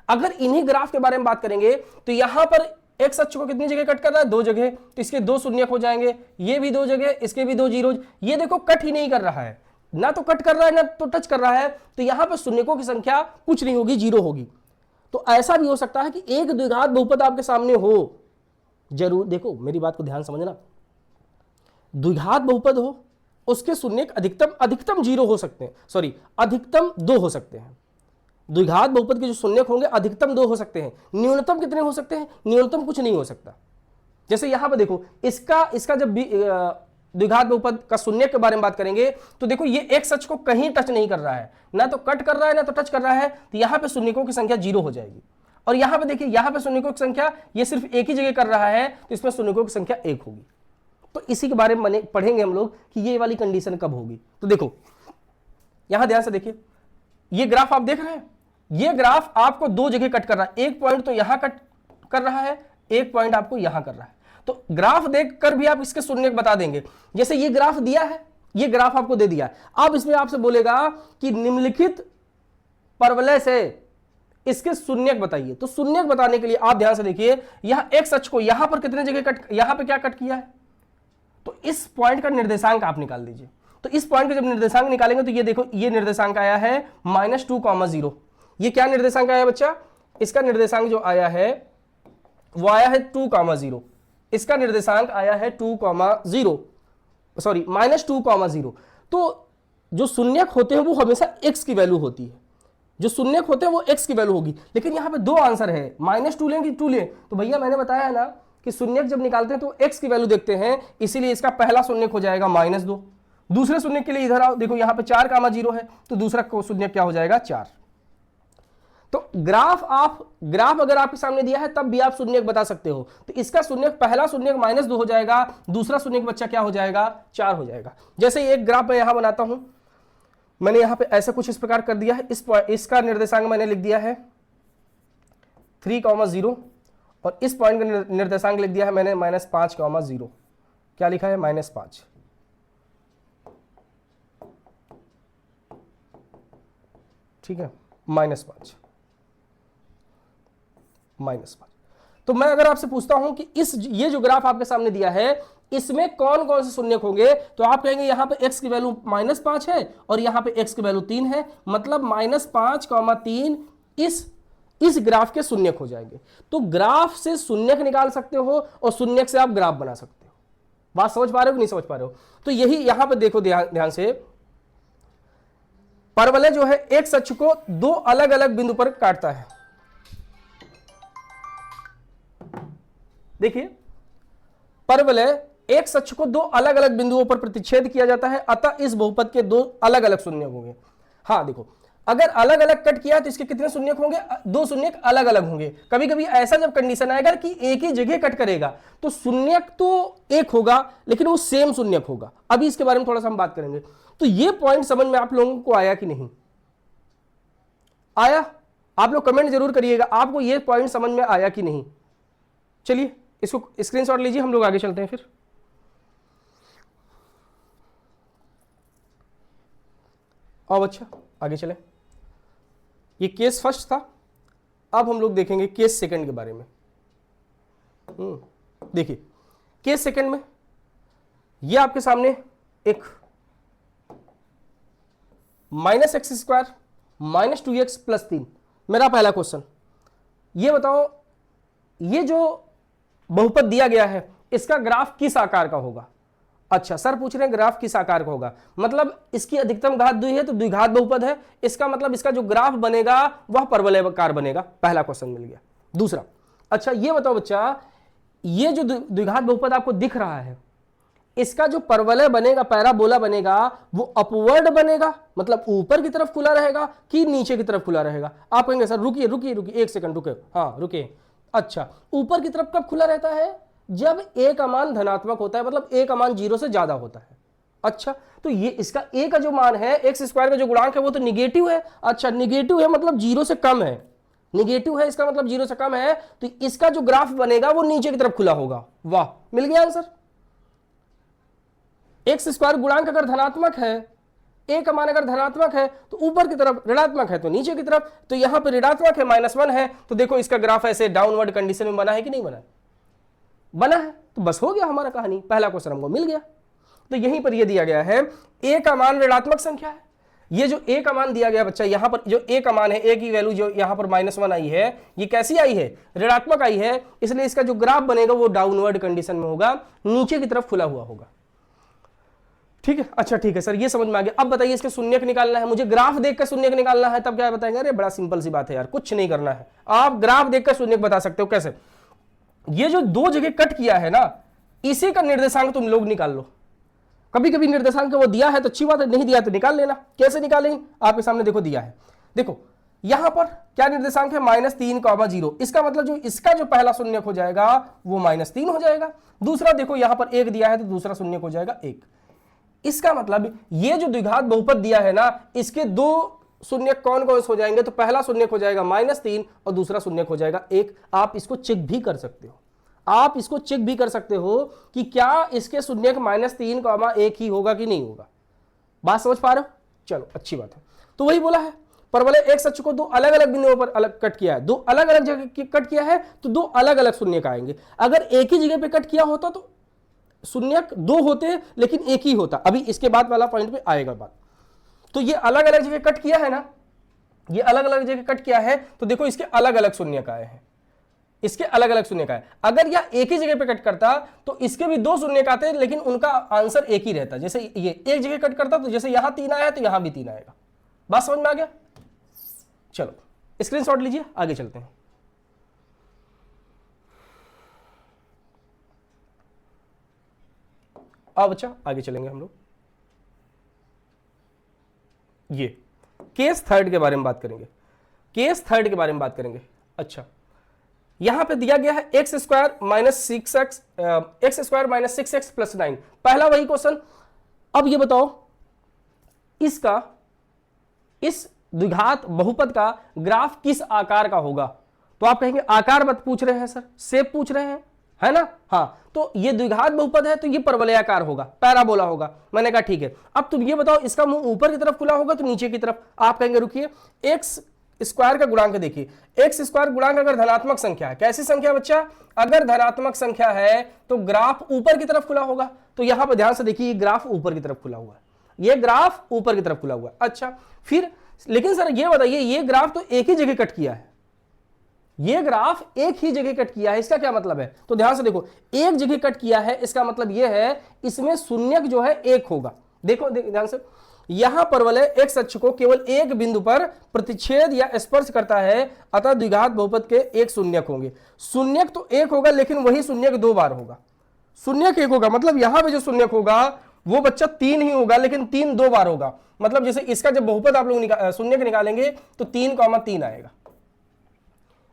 अगर इन्हीं ग्राफ के बारे में बात करेंगे तो यहां पर एक्स अक्ष को कितनी जगह कट कर रहा है, 2 जगह, तो इसके 2 शून्यक हो जाएंगे, ये भी 2 जगह, इसके भी 2 जीरो। ये देखो कट ही नहीं कर रहा है, ना तो कट कर रहा है ना तो टच कर रहा है, तो यहां पर शून्यकों की संख्या कुछ नहीं होगी, 0 होगी। तो ऐसा भी हो सकता है कि एक द्विघात बहुपद आपके सामने हो, जरूर देखो मेरी बात को ध्यान समझना, द्विघात बहुपद हो, उसके शून्यक अधिकतम 0 हो सकते हैं, सॉरी अधिकतम 2 हो सकते हैं। द्विघात बहुपद के जो शून्यक होंगे अधिकतम 2 हो सकते हैं, न्यूनतम कितने हो सकते हैं, न्यूनतम कुछ नहीं हो सकता। जैसे यहां पर देखो, इसका जब द्विघात बहुपद का शून्यक के बारे में बात करेंगे तो देखो ये एक्स अक्ष को कहीं टच नहीं कर रहा है, ना तो कट कर रहा है ना तो टच कर रहा है, तो यहां पे शून्यकों की संख्या 0 हो जाएगी। और यहां पे देखिए, यहां पे शून्यकों की संख्या ये सिर्फ एक ही जगह कर रहा है, तो इसमें शून्यकों की संख्या 1 होगी। तो इसी के बारे में पढ़ेंगे हम लोग कि ये वाली कंडीशन कब होगी। तो देखो यहां ध्यान से देखिए, ये ग्राफ आप देख रहे हैं, ये ग्राफ आपको 2 जगह कट कर रहा है, एक पॉइंट तो यहां कट कर रहा है, एक पॉइंट आपको यहां कर रहा है। तो ग्राफ देखकर भी आप इसके शून्यक बता देंगे। जैसे ये ग्राफ दिया है, ये ग्राफ आपको दे दिया है, अब इसमें आपसे बोलेगा कि निम्नलिखित परवलय से इसके शून्यक बताइए। तो शून्यक बताने के लिए आप ध्यान से देखिए, यहां एक्स अक्ष को यहां पर कितने जगह कट, यहां पर क्या कट किया है, तो इस पॉइंट का निर्देशांक आप निकाल दीजिए। तो इस पॉइंट का जब निर्देशांक निकालेंगे तो ये देखो, ये निर्देशांक आया है -2,0। ये क्या निर्देशांक आया बच्चा, इसका निर्देशांक जो आया है वो आया है 2,0, इसका निर्देशांक आया है 2,0, सॉरी -2,0। तो जो शून्यक होते हैं वो हमेशा x की वैल्यू होती है, जो शून्यक होते हैं वो x की वैल्यू होगी। लेकिन यहां पे 2 आंसर है, -2 लें कि 2 लें, तो भैया मैंने बताया है ना कि शून्यक जब निकालते हैं तो x की वैल्यू देखते हैं, इसीलिए इसका पहला शून्यक हो जाएगा -2। दूसरे शून्यक के लिए इधर आओ, देखो यहां पे 4,0 है, तो दूसरा शून्यक क्या हो जाएगा, 4। तो ग्राफ अगर आपके सामने दिया है तब भी आप शून्यक बता सकते हो। तो इसका शून्यक, पहला शून्यक -2 हो जाएगा, दूसरा शून्यक बच्चा क्या हो जाएगा, 4 हो जाएगा। जैसे एक ग्राफ मैं यहां बनाता हूं, मैंने यहां पे ऐसा कुछ इस प्रकार कर दिया है, इसका निर्देशांक मैंने लिख दिया है 3,0 और इस पॉइंट का निर्देशांक लिख दिया है मैंने -5,0। क्या लिखा है, -5। ठीक है, -5। तो मैं अगर आपसे पूछता हूं कि ये जो ग्राफ आपके सामने दिया है इसमें कौन कौन से शून्यक होंगे, तो आप कहेंगे यहां पे x की वैल्यू -5 है और यहां पे x की वैल्यू 3 है, मतलब -5,3 इस ग्राफ के शून्यक हो जाएंगे। तो ग्राफ से शून्यक निकाल सकते हो और शून्यक से आप ग्राफ बना सकते हो। बात समझ पा रहे हो कि नहीं समझ पा रहे हो? तो यही यहां पे देखो ध्यान से, परवलय जो है एक अक्ष को 2 अलग अलग बिंदु पर काटता है। देखिए, परवलय एक अक्ष को 2 अलग अलग बिंदुओं पर प्रतिच्छेद किया जाता है, अतः इस बहुपद के 2 अलग अलग शून्यक होंगे। हाँ देखो, अगर अलग अलग कट किया तो इसके कितने शून्यक होंगे, 2 शून्यक अलग अलग होंगे। कभी कभी ऐसा जब कंडीशन आएगा कि एक ही जगह कट करेगा तो शून्यक तो एक होगा लेकिन वो सेम शून्यक होगा। अभी इसके बारे में थोड़ा सा हम बात करेंगे। तो ये पॉइंट समझ में आप लोगों को आया कि नहीं आया? आप लोग कमेंट जरूर करिएगा, आपको ये पॉइंट समझ में आया कि नहीं। चलिए इसको स्क्रीनशॉट लीजिए, हम लोग आगे चलते हैं। फिर अब अच्छा आगे चलें। ये केस फर्स्ट था, अब हम लोग देखेंगे केस सेकंड के बारे में। देखिए केस सेकंड में ये आपके सामने एक -x² -2x + 3। मेरा पहला क्वेश्चन, ये बताओ ये जो बहुपद दिया गया है इसका ग्राफ किस आकार का होगा? अच्छा, सर पूछ रहे हैं ग्राफ किस आकार का होगा, मतलब इसकी अधिकतम घात 2 है तो द्विघात बहुपद है, इसका मतलब इसका जो ग्राफ बनेगा वह परवलयाकार बनेगा। पहला क्वेश्चन मिल गया। दूसरा, अच्छा ये बताओ बच्चा, ये जो द्विघात बहुपद आपको दिख रहा है, इसका जो परवलय बनेगा, पैराबोला बनेगा, वो अपवर्ड बनेगा, मतलब ऊपर की तरफ खुला रहेगा कि नीचे की तरफ खुला रहेगा? आप कहेंगे सर रुकिए रुकिए रुकिए, एक सेकंड रुके, हाँ रुकिए। अच्छा, ऊपर की तरफ कब खुला रहता है? जब ए का मान धनात्मक होता है, मतलब ए का मान 0 से ज्यादा होता है। अच्छा, तो ये इसका ए का जो मान है, एक्स स्क्वायर का जो गुणांक है वो तो निगेटिव है। अच्छा, निगेटिव है मतलब 0 से कम है, निगेटिव है इसका मतलब 0 से कम है, तो इसका जो ग्राफ बनेगा वो नीचे की तरफ खुला होगा। वाह, मिल गया आंसर। एक्स स्क्वायर गुणांक अगर धनात्मक है, ए का मान अगर धनात्मक है तो ऊपर की तरफ, ऋणात्मक है तो नीचे की तरफ, तो यहां पर ऋणात्मक है -1 है, तो देखो इसका ग्राफ ऐसे डाउनवर्ड कंडीशन में बना है कि नहीं बना है? बना है, तो बस हो गया हमारा कहानी, पहला क्वेश्चन हमको मिल गया। तो यहीं पर ये दिया गया है, ए का मान ऋणात्मक संख्या है। ये जो ए का मान दिया गया बच्चा, यहां पर जो ए का मान है, ए की वैल्यू जो यहां पर -1 आई है, ये कैसी आई है? ऋणात्मक आई है, इसलिए इसका जो ग्राफ बनेगा वो डाउनवर्ड कंडीशन में होगा, नीचे की तरफ खुला हुआ होगा। ठीक है, अच्छा ठीक है सर, ये समझ में आ गया। अब बताइए इसके शून्यक निकालना है, मुझे ग्राफ देखकर शून्यक निकालना है, तब क्या बताएंगे? अरे बड़ा सिंपल सी बात है यार, कुछ नहीं करना है, आप ग्राफ देखकर शून्यक बता सकते हो। कैसे? ये जो 2 जगह कट किया है ना, इसी का निर्देशांक तुम लोग निकाल लो। कभी कभी निर्देशांक वो दिया है तो अच्छी बात है, नहीं दिया तो निकाल लेना। कैसे निकालेंगे? आपके सामने देखो दिया है, देखो यहां पर क्या निर्देशांक है? -3, 0। इसका मतलब जो इसका जो पहला शून्यक हो जाएगा वो -3 हो जाएगा। दूसरा देखो यहां पर 1 दिया है तो दूसरा शून्यक हो जाएगा 1। इसका मतलब ये जो द्विघात बहुपद दिया है ना, इसके 2 शून्यक कौन कौन से हो जाएंगे? तो पहला शून्यक हो जाएगा -3 और दूसरा शून्यक हो जाएगा 1। आप इसको चेक भी कर सकते हो, आप इसको चेक भी कर सकते हो कि क्या इसके शून्यक -3, 1 ही होगा कि नहीं होगा। बात समझ पा रहे हो? चलो अच्छी बात है। तो वही बोला है, परवलय एक्स अक्ष को 2 अलग अलग बिंदुओं पर अलग कट किया है, 2 अलग अलग जगह कट किया है तो 2 अलग अलग शून्यक आएंगे। अगर एक ही जगह पे कट किया होता तो शून्यक 2 होते, लेकिन एक ही होता। अभी इसके बाद वाला पॉइंट पे आएगा बात। तो ये अलग अलग जगह कट किया है ना, ये अलग अलग जगह कट किया है, तो देखो इसके अलग अलग शून्यक आए हैं, इसके अलग अलग शून्यक आए। अगर यह एक ही जगह पे कट करता तो इसके भी 2 शून्यक आते, लेकिन उनका आंसर एक ही रहता। जैसे ये एक जगह कट करता तो जैसे यहां 3 आया तो यहां भी 3 आएगा। बात समझ में आ गया? चलो स्क्रीनशॉट लीजिए, आगे चलते हैं। अब अच्छा आगे चलेंगे हम लोग, ये केस थर्ड के बारे में बात करेंगे, केस थर्ड के बारे में बात करेंगे। अच्छा, यहां पे दिया गया है x square minus 6x plus 9, पहला वही क्वेश्चन। अब ये बताओ इसका, इस द्विघात बहुपद का ग्राफ किस आकार का होगा? तो आप कहेंगे आकार मत पूछ रहे हैं सर, शेप पूछ रहे हैं, है ना? हाँ, तो ये द्विघात बहुपद है तो ये परवलयाकार होगा, पैराबोला होगा। मैंने कहा ठीक है। अब तुम ये बताओ इसका मुंह ऊपर की तरफ खुला होगा तो नीचे की तरफ? आप कहेंगे रुकिए, एक्स स्क्वायर का गुणांक देखिए, एक्स स्क्वायर गुणांक अगर धनात्मक संख्या है, कैसी संख्या बच्चा? अगर धनात्मक संख्या है तो ग्राफ ऊपर की तरफ खुला होगा। तो यहां पर ध्यान से देखिए, ग्राफ ऊपर की तरफ खुला हुआ है, ये ग्राफ ऊपर की तरफ खुला हुआ है। अच्छा फिर, लेकिन सर ये बताइए, ये ग्राफ तो एक ही जगह कट किया है, ये ग्राफ एक ही जगह कट किया है, इसका क्या मतलब है? तो ध्यान से देखो, एक जगह कट किया है, इसका मतलब यह है इसमें शून्यक जो है 1 होगा। देखो ध्यान से, यहां परवलय एक्स अक्ष को केवल एक बिंदु पर प्रतिच्छेद या स्पर्श करता है, अतः द्विघात बहुपद के 1 शून्यक होंगे। शून्यक तो 1 होगा, लेकिन वही शून्यक 2 बार होगा। शून्यक 1 होगा, मतलब यहां पे जो शून्यक होगा वो बच्चा 3 ही होगा, लेकिन 3 2 बार होगा। मतलब जैसे इसका जब बहुपद आप लोग शून्यक निकालेंगे तो 3,3 आएगा।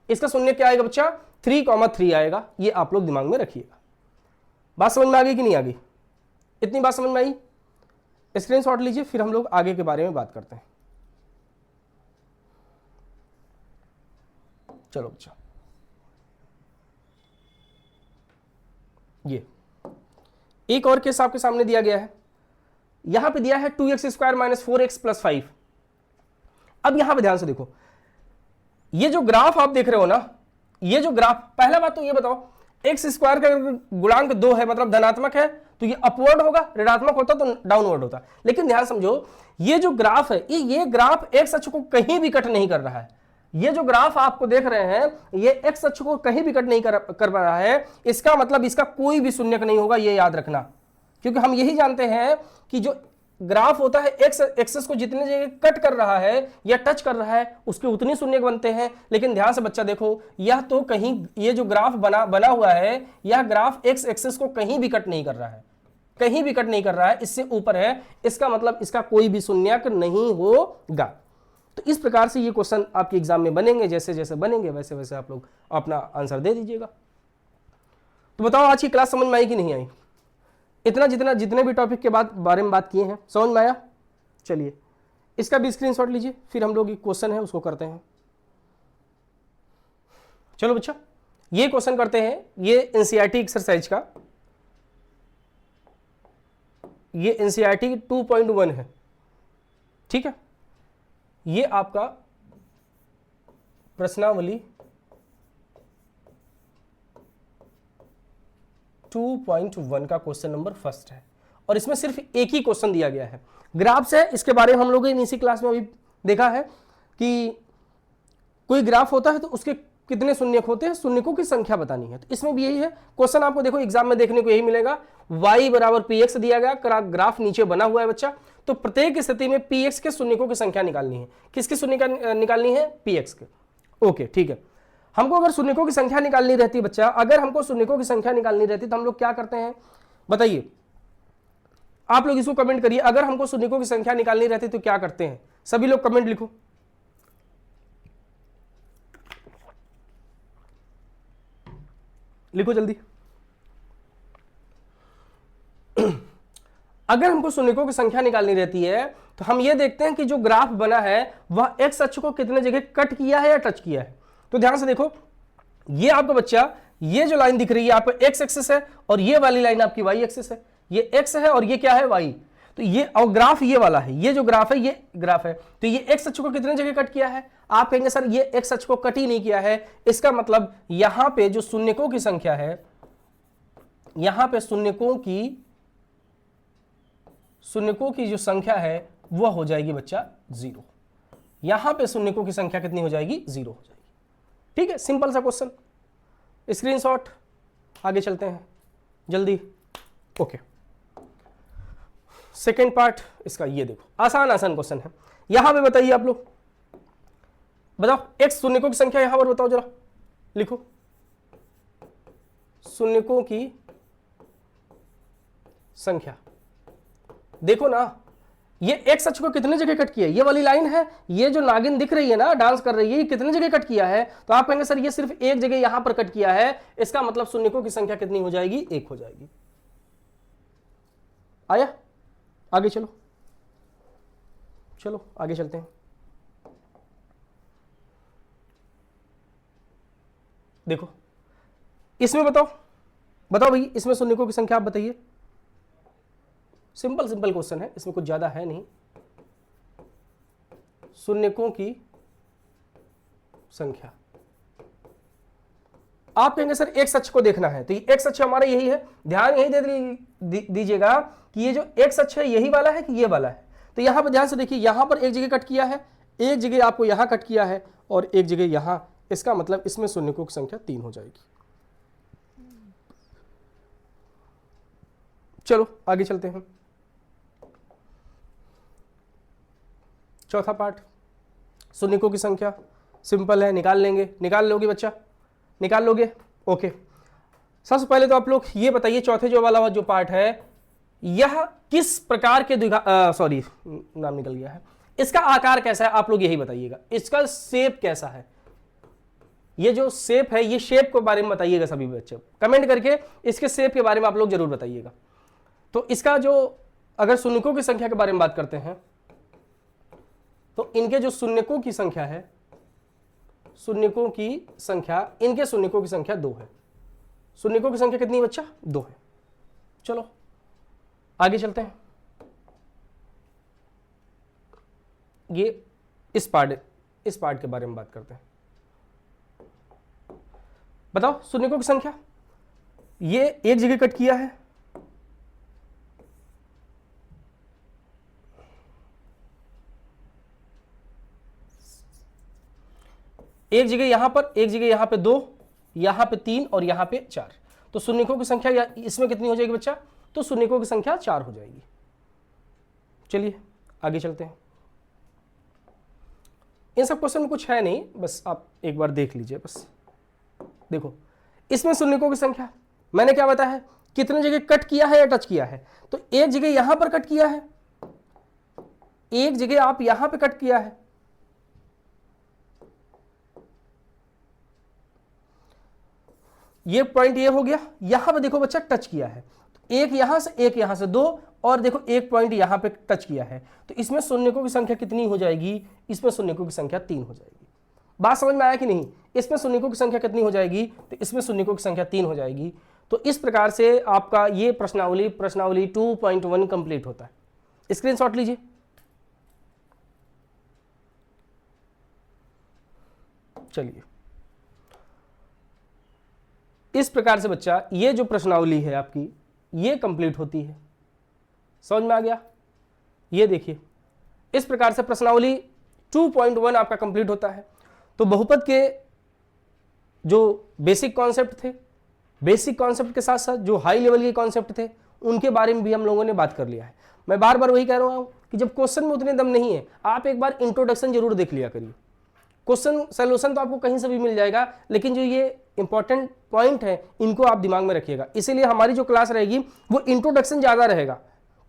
इसका शून्यक क्या आएगा बच्चा? 3,3 आएगा। ये आप लोग दिमाग में रखिएगा। बात समझ में आ गई कि नहीं आ गई? इतनी बात समझ में आई? स्क्रीनशॉट लीजिए, फिर हम लोग आगे के बारे में बात करते हैं। चलो बच्चा, ये एक और केस आपके सामने दिया गया है। यहां पे दिया है 2x square minus 4x plus 5। अब यहां पे ध्यान से देखो, ये जो ग्राफ आप देख रहे हो ना, ये जो ग्राफ, पहला बात तो ये बताओ, एक्स स्क्वायर का गुणांक 2 है, मतलब धनात्मक है, तो ये अपवर्ड होगा, ऋणात्मक होता तो डाउनवर्ड होता। लेकिन ध्यान समझो, ये जो ग्राफ है, ये ग्राफ एक्स अक्ष को कहीं भी कट नहीं कर रहा है। ये जो ग्राफ आपको देख रहे हैं, ये एक्स अक्ष को कहीं भी कट नहीं कर पा रहा है। इसका मतलब इसका कोई भी शून्यक नहीं होगा, ये याद रखना। क्योंकि हम यही जानते हैं कि जो ग्राफ होता है एक्स एक्सेस को जितने जगह कट कर रहा है या टच कर रहा है उसके उतनी शून्य बनते हैं। लेकिन ध्यान से बच्चा देखो, यह तो कहीं ये जो ग्राफ बना हुआ है, यह ग्राफ एक्स एक्सेस को कहीं भी कट नहीं कर रहा है, कहीं भी कट नहीं कर रहा है, इससे ऊपर है। इसका मतलब इसका कोई भी शून्यक नहीं होगा। तो इस प्रकार से ये क्वेश्चन आपके एग्जाम में बनेंगे, जैसे जैसे बनेंगे वैसे वैसे आप लोग अपना आंसर दे दीजिएगा। तो बताओ आज की क्लास समझ में आई कि नहीं आई? इतना जितने भी टॉपिक के बारे में बात किए हैं समझ में आया? चलिए इसका भी स्क्रीनशॉट लीजिए, फिर हम लोग एक क्वेश्चन है उसको करते हैं। चलो बच्चा ये क्वेश्चन करते हैं, ये एनसीईआरटी एक्सरसाइज का, ये एनसीईआरटी 2.1 है, ठीक है। ये आपका प्रश्नावली 2.1 का क्वेश्चन नंबर फर्स्ट है और इसमें सिर्फ एक ही क्वेश्चन दिया गया है। ग्राफ से इसके बारे में हम लोगों ने इसी क्लास में अभी देखा है कि कोई ग्राफ होता है तो उसके कितने शून्यक होते हैं, शून्यकों की संख्या बतानी है। तो इसमें भी यही है क्वेश्चन, आपको देखो एग्जाम में देखने को यही मिलेगा। y बराबर px दिया गया, ग्राफ नीचे बना हुआ है बच्चा, तो प्रत्येक स्थिति में px के शून्यकों की संख्या निकालनी है। किसकी शून्य निकालनी है? px के। ओके ठीक है। हमको अगर शून्यकों की संख्या निकालनी रहती है बच्चा, अगर हमको शून्यकों की संख्या निकालनी रहती तो हम लोग क्या करते हैं बताइए? आप लोग इसको कमेंट करिए, अगर हमको शून्यकों की संख्या निकालनी रहती तो क्या करते हैं? सभी लोग कमेंट लिखो। लिखो जल्दी। अगर हमको शून्यकों की संख्या निकालनी रहती है तो हम ये देखते हैं कि जो ग्राफ बना है वह एक्स अक्ष को कितने जगह कट किया है या टच किया है। तो ध्यान से देखो, ये आपका बच्चा, ये जो लाइन दिख रही है आपका एक्स एक्सिस है और ये वाली लाइन आपकी वाई एक्सिस है। ये एक्स है और ये क्या है? वाई। तो ये और ग्राफ ये वाला है, ये जो ग्राफ है ये ग्राफ है। तो ये एक्स अक्ष को कितने जगह कट किया है? आप कहेंगे सर ये एक्स अक्ष को कट ही नहीं किया है। इसका मतलब यहां पे जो शून्यकों की संख्या है, यहां पे शून्यकों की जो संख्या है वह हो जाएगी बच्चा 0। यहां पे शून्यकों की संख्या कितनी हो जाएगी? 0 हो जाएगी। ठीक है, सिंपल सा क्वेश्चन, स्क्रीनशॉट। आगे चलते हैं जल्दी। ओके, सेकेंड पार्ट इसका, ये देखो आसान क्वेश्चन है। यहां पे बताइए आप लोग, बताओ एक्स शून्यकों की संख्या यहां पर बताओ जरा, लिखो शून्यकों की संख्या। देखो ना, ये एक्स अक्ष को कितने जगह कट किया है? ये वाली लाइन है, ये जो नागिन दिख रही है ना, डांस कर रही है, ये कितने जगह कट किया है? तो आप कहेंगे सर ये सिर्फ एक जगह यहां पर कट किया है। इसका मतलब शून्यकों की संख्या कितनी हो जाएगी? 1 हो जाएगी। आया? आगे चलो आगे चलते हैं। देखो इसमें बताओ भाई, इसमें शून्यकों की संख्या आप बताइए। सिंपल क्वेश्चन है, इसमें कुछ ज्यादा है नहीं। शून्यकों की संख्या, आप कहेंगे सर एक्स अक्ष को देखना है, तो ये एक्स अक्ष हमारा यही है। ध्यान यही दे दीजिएगा कि ये जो एक्स अक्ष है यही वाला है कि ये वाला है। तो यहां पर ध्यान से देखिए, यहां पर एक जगह कट किया है, एक जगह आपको यहां कट किया है और एक जगह यहां। इसका मतलब इसमें शून्यकों की संख्या 3 हो जाएगी। चलो आगे चलते हैं। चौथा पार्ट, शून्यकों की संख्या सिंपल है, निकाल लेंगे। निकाल लोगे बच्चा? निकाल लोगे? ओके। सबसे पहले तो आप लोग ये बताइए, चौथे जो वाला जो पार्ट है, यह किस प्रकार के सॉरी नाम निकल गया है, इसका आकार कैसा है? आप लोग यही बताइएगा। इसका शेप कैसा है? ये जो शेप है, ये शेप के बारे में बताइएगा सभी बच्चे, कमेंट करके इसके शेप के बारे में आप लोग जरूर बताइएगा। तो इसका जो, अगर शून्यकों की संख्या के बारे में बात करते हैं तो इनके जो शून्यकों की संख्या है, शून्यकों की संख्या, इनके शून्यकों की संख्या 2 है। शून्यकों की संख्या कितनी है बच्चा? 2 है। चलो आगे चलते हैं। ये इस पार्ट के बारे में बात करते हैं। बताओ शून्यकों की संख्या, ये एक जगह कट किया है, एक जगह यहां पर, एक जगह यहां पे 2, यहां पे 3 और यहां पे 4। तो शून्यकों की संख्या इसमें कितनी हो जाएगी बच्चा? तो शून्यकों की संख्या 4 हो जाएगी। चलिए आगे चलते हैं। इन सब क्वेश्चन में कुछ है नहीं, बस आप एक बार देख लीजिए। बस देखो, इसमें शून्यकों की संख्या मैंने क्या बताया है, कितने जगह कट किया है या टच किया है। तो एक जगह यहां पर कट किया है, एक जगह आप यहां पे कट किया है, ये पॉइंट ये हो गया। यहां पे देखो बच्चा टच किया है, एक यहां से एक यहां से, 2, और देखो एक पॉइंट यहां पे टच किया है। तो इसमें शून्यकों की संख्या कितनी हो जाएगी, इसमें शून्यकों की संख्या 3 हो जाएगी। बात समझ में आया कि नहीं। इसमें शून्यकों की संख्या कितनी हो जाएगी, तो इसमें शून्यकों की संख्या 3 हो जाएगी। तो इस प्रकार से आपका ये प्रश्नावली 2.1 कंप्लीट होता है। स्क्रीनशॉट लीजिए। चलिए, इस प्रकार से बच्चा ये जो प्रश्नावली है आपकी ये कंप्लीट होती है। समझ में आ गया। ये देखिए, इस प्रकार से प्रश्नावली 2.1 आपका कंप्लीट होता है। तो बहुपद के जो बेसिक कॉन्सेप्ट थे, बेसिक कॉन्सेप्ट के साथ साथ जो हाई लेवल के कॉन्सेप्ट थे, उनके बारे में भी हम लोगों ने बात कर लिया है। मैं बार बार वही कह रहा हूं कि जब क्वेश्चन में उतने दम नहीं है, आप एक बार इंट्रोडक्शन जरूर देख लिया करिए। क्वेश्चन सोल्यूशन तो आपको कहीं से भी मिल जाएगा, लेकिन जो ये इंपॉर्टेंट पॉइंट है इनको आप दिमाग में रखिएगा। इसीलिए हमारी जो क्लास रहेगी वो इंट्रोडक्शन ज़्यादा रहेगा।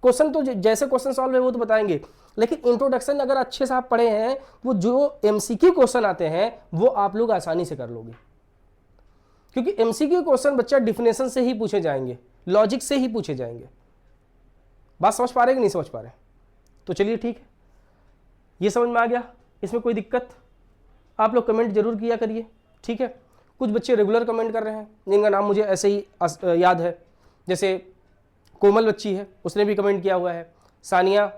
क्वेश्चन तो जैसे क्वेश्चन सॉल्व है वो तो बताएंगे, लेकिन इंट्रोडक्शन अगर अच्छे से आप पढ़े हैं, वो जो एमसीक्यू क्वेश्चन आते हैं वो आप लोग आसानी से कर लोगे। क्योंकि एमसीक्यू क्वेश्चन बच्चा डिफिनेशन से ही पूछे जाएंगे, लॉजिक से ही पूछे जाएंगे। बात समझ पा रहे कि नहीं समझ पा रहे? तो चलिए ठीक है, ये समझ में आ गया। इसमें कोई दिक्कत आप लोग कमेंट जरूर किया करिए, ठीक है। कुछ बच्चे रेगुलर कमेंट कर रहे हैं जिनका नाम मुझे ऐसे ही याद है, जैसे कोमल बच्ची है, उसने भी कमेंट किया हुआ है, सानिया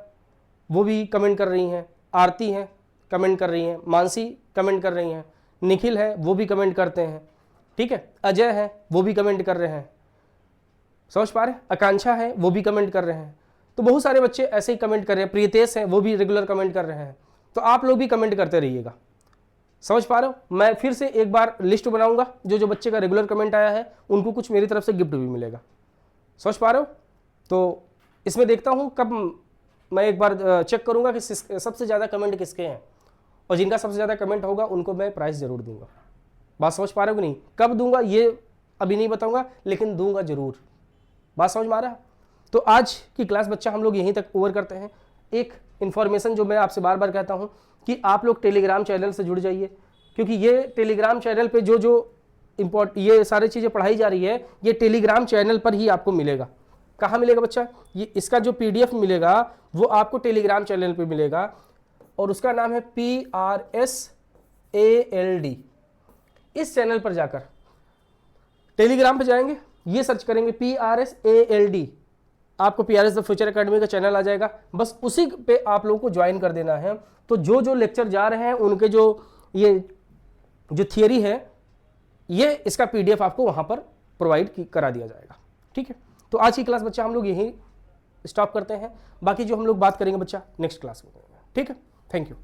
वो भी कमेंट कर रही हैं, आरती हैं कमेंट कर रही हैं, मानसी कमेंट कर रही हैं, निखिल है वो भी कमेंट करते हैं, ठीक है, अजय है वो भी कमेंट कर रहे हैं। समझ पा रहे? आकांक्षा है वो भी कमेंट कर रहे हैं। तो बहुत सारे बच्चे ऐसे ही कमेंट कर रहे हैं। प्रियतेश है वो भी रेगुलर कमेंट कर रहे हैं। तो आप लोग भी कमेंट करते रहिएगा। समझ पा रहे हो? मैं फिर से एक बार लिस्ट बनाऊंगा, जो जो बच्चे का रेगुलर कमेंट आया है उनको कुछ मेरी तरफ से गिफ्ट भी मिलेगा। समझ पा रहे हो? तो इसमें देखता हूं कब मैं एक बार चेक करूंगा कि सबसे ज़्यादा कमेंट किसके हैं, और जिनका सबसे ज़्यादा कमेंट होगा उनको मैं प्राइज़ ज़रूर दूंगा। बात समझ पा रहे हो कि नहीं? कब दूंगा ये अभी नहीं बताऊंगा, लेकिन दूंगा ज़रूर। बात समझ में आ रहा है? तो आज की क्लास बच्चा हम लोग यहीं तक ओवर करते हैं। एक इन्फॉर्मेशन जो मैं आपसे बार बार कहता हूं कि आप लोग टेलीग्राम चैनल से जुड़ जाइए, क्योंकि ये टेलीग्राम चैनल पे जो जो ये सारी चीज़ें पढ़ाई जा रही है ये टेलीग्राम चैनल पर ही आपको मिलेगा। कहाँ मिलेगा बच्चा? ये इसका जो PDF मिलेगा वो आपको टेलीग्राम चैनल पे मिलेगा, और उसका नाम है PRSALD। इस चैनल पर जाकर टेलीग्राम पे जाएंगे, ये सर्च करेंगे PRSALD, आपको PRS द फ्यूचर एकेडमी का चैनल आ जाएगा। बस उसी पे आप लोगों को ज्वाइन कर देना है। तो जो जो लेक्चर जा रहे हैं उनके ये जो थियरी है ये इसका PDF आपको वहां पर प्रोवाइड करा दिया जाएगा। ठीक है, तो आज की क्लास बच्चा हम लोग यहीं स्टॉप करते हैं। बाकी जो हम लोग बात करेंगे बच्चा नेक्स्ट क्लास में। ठीक है, थैंक यू।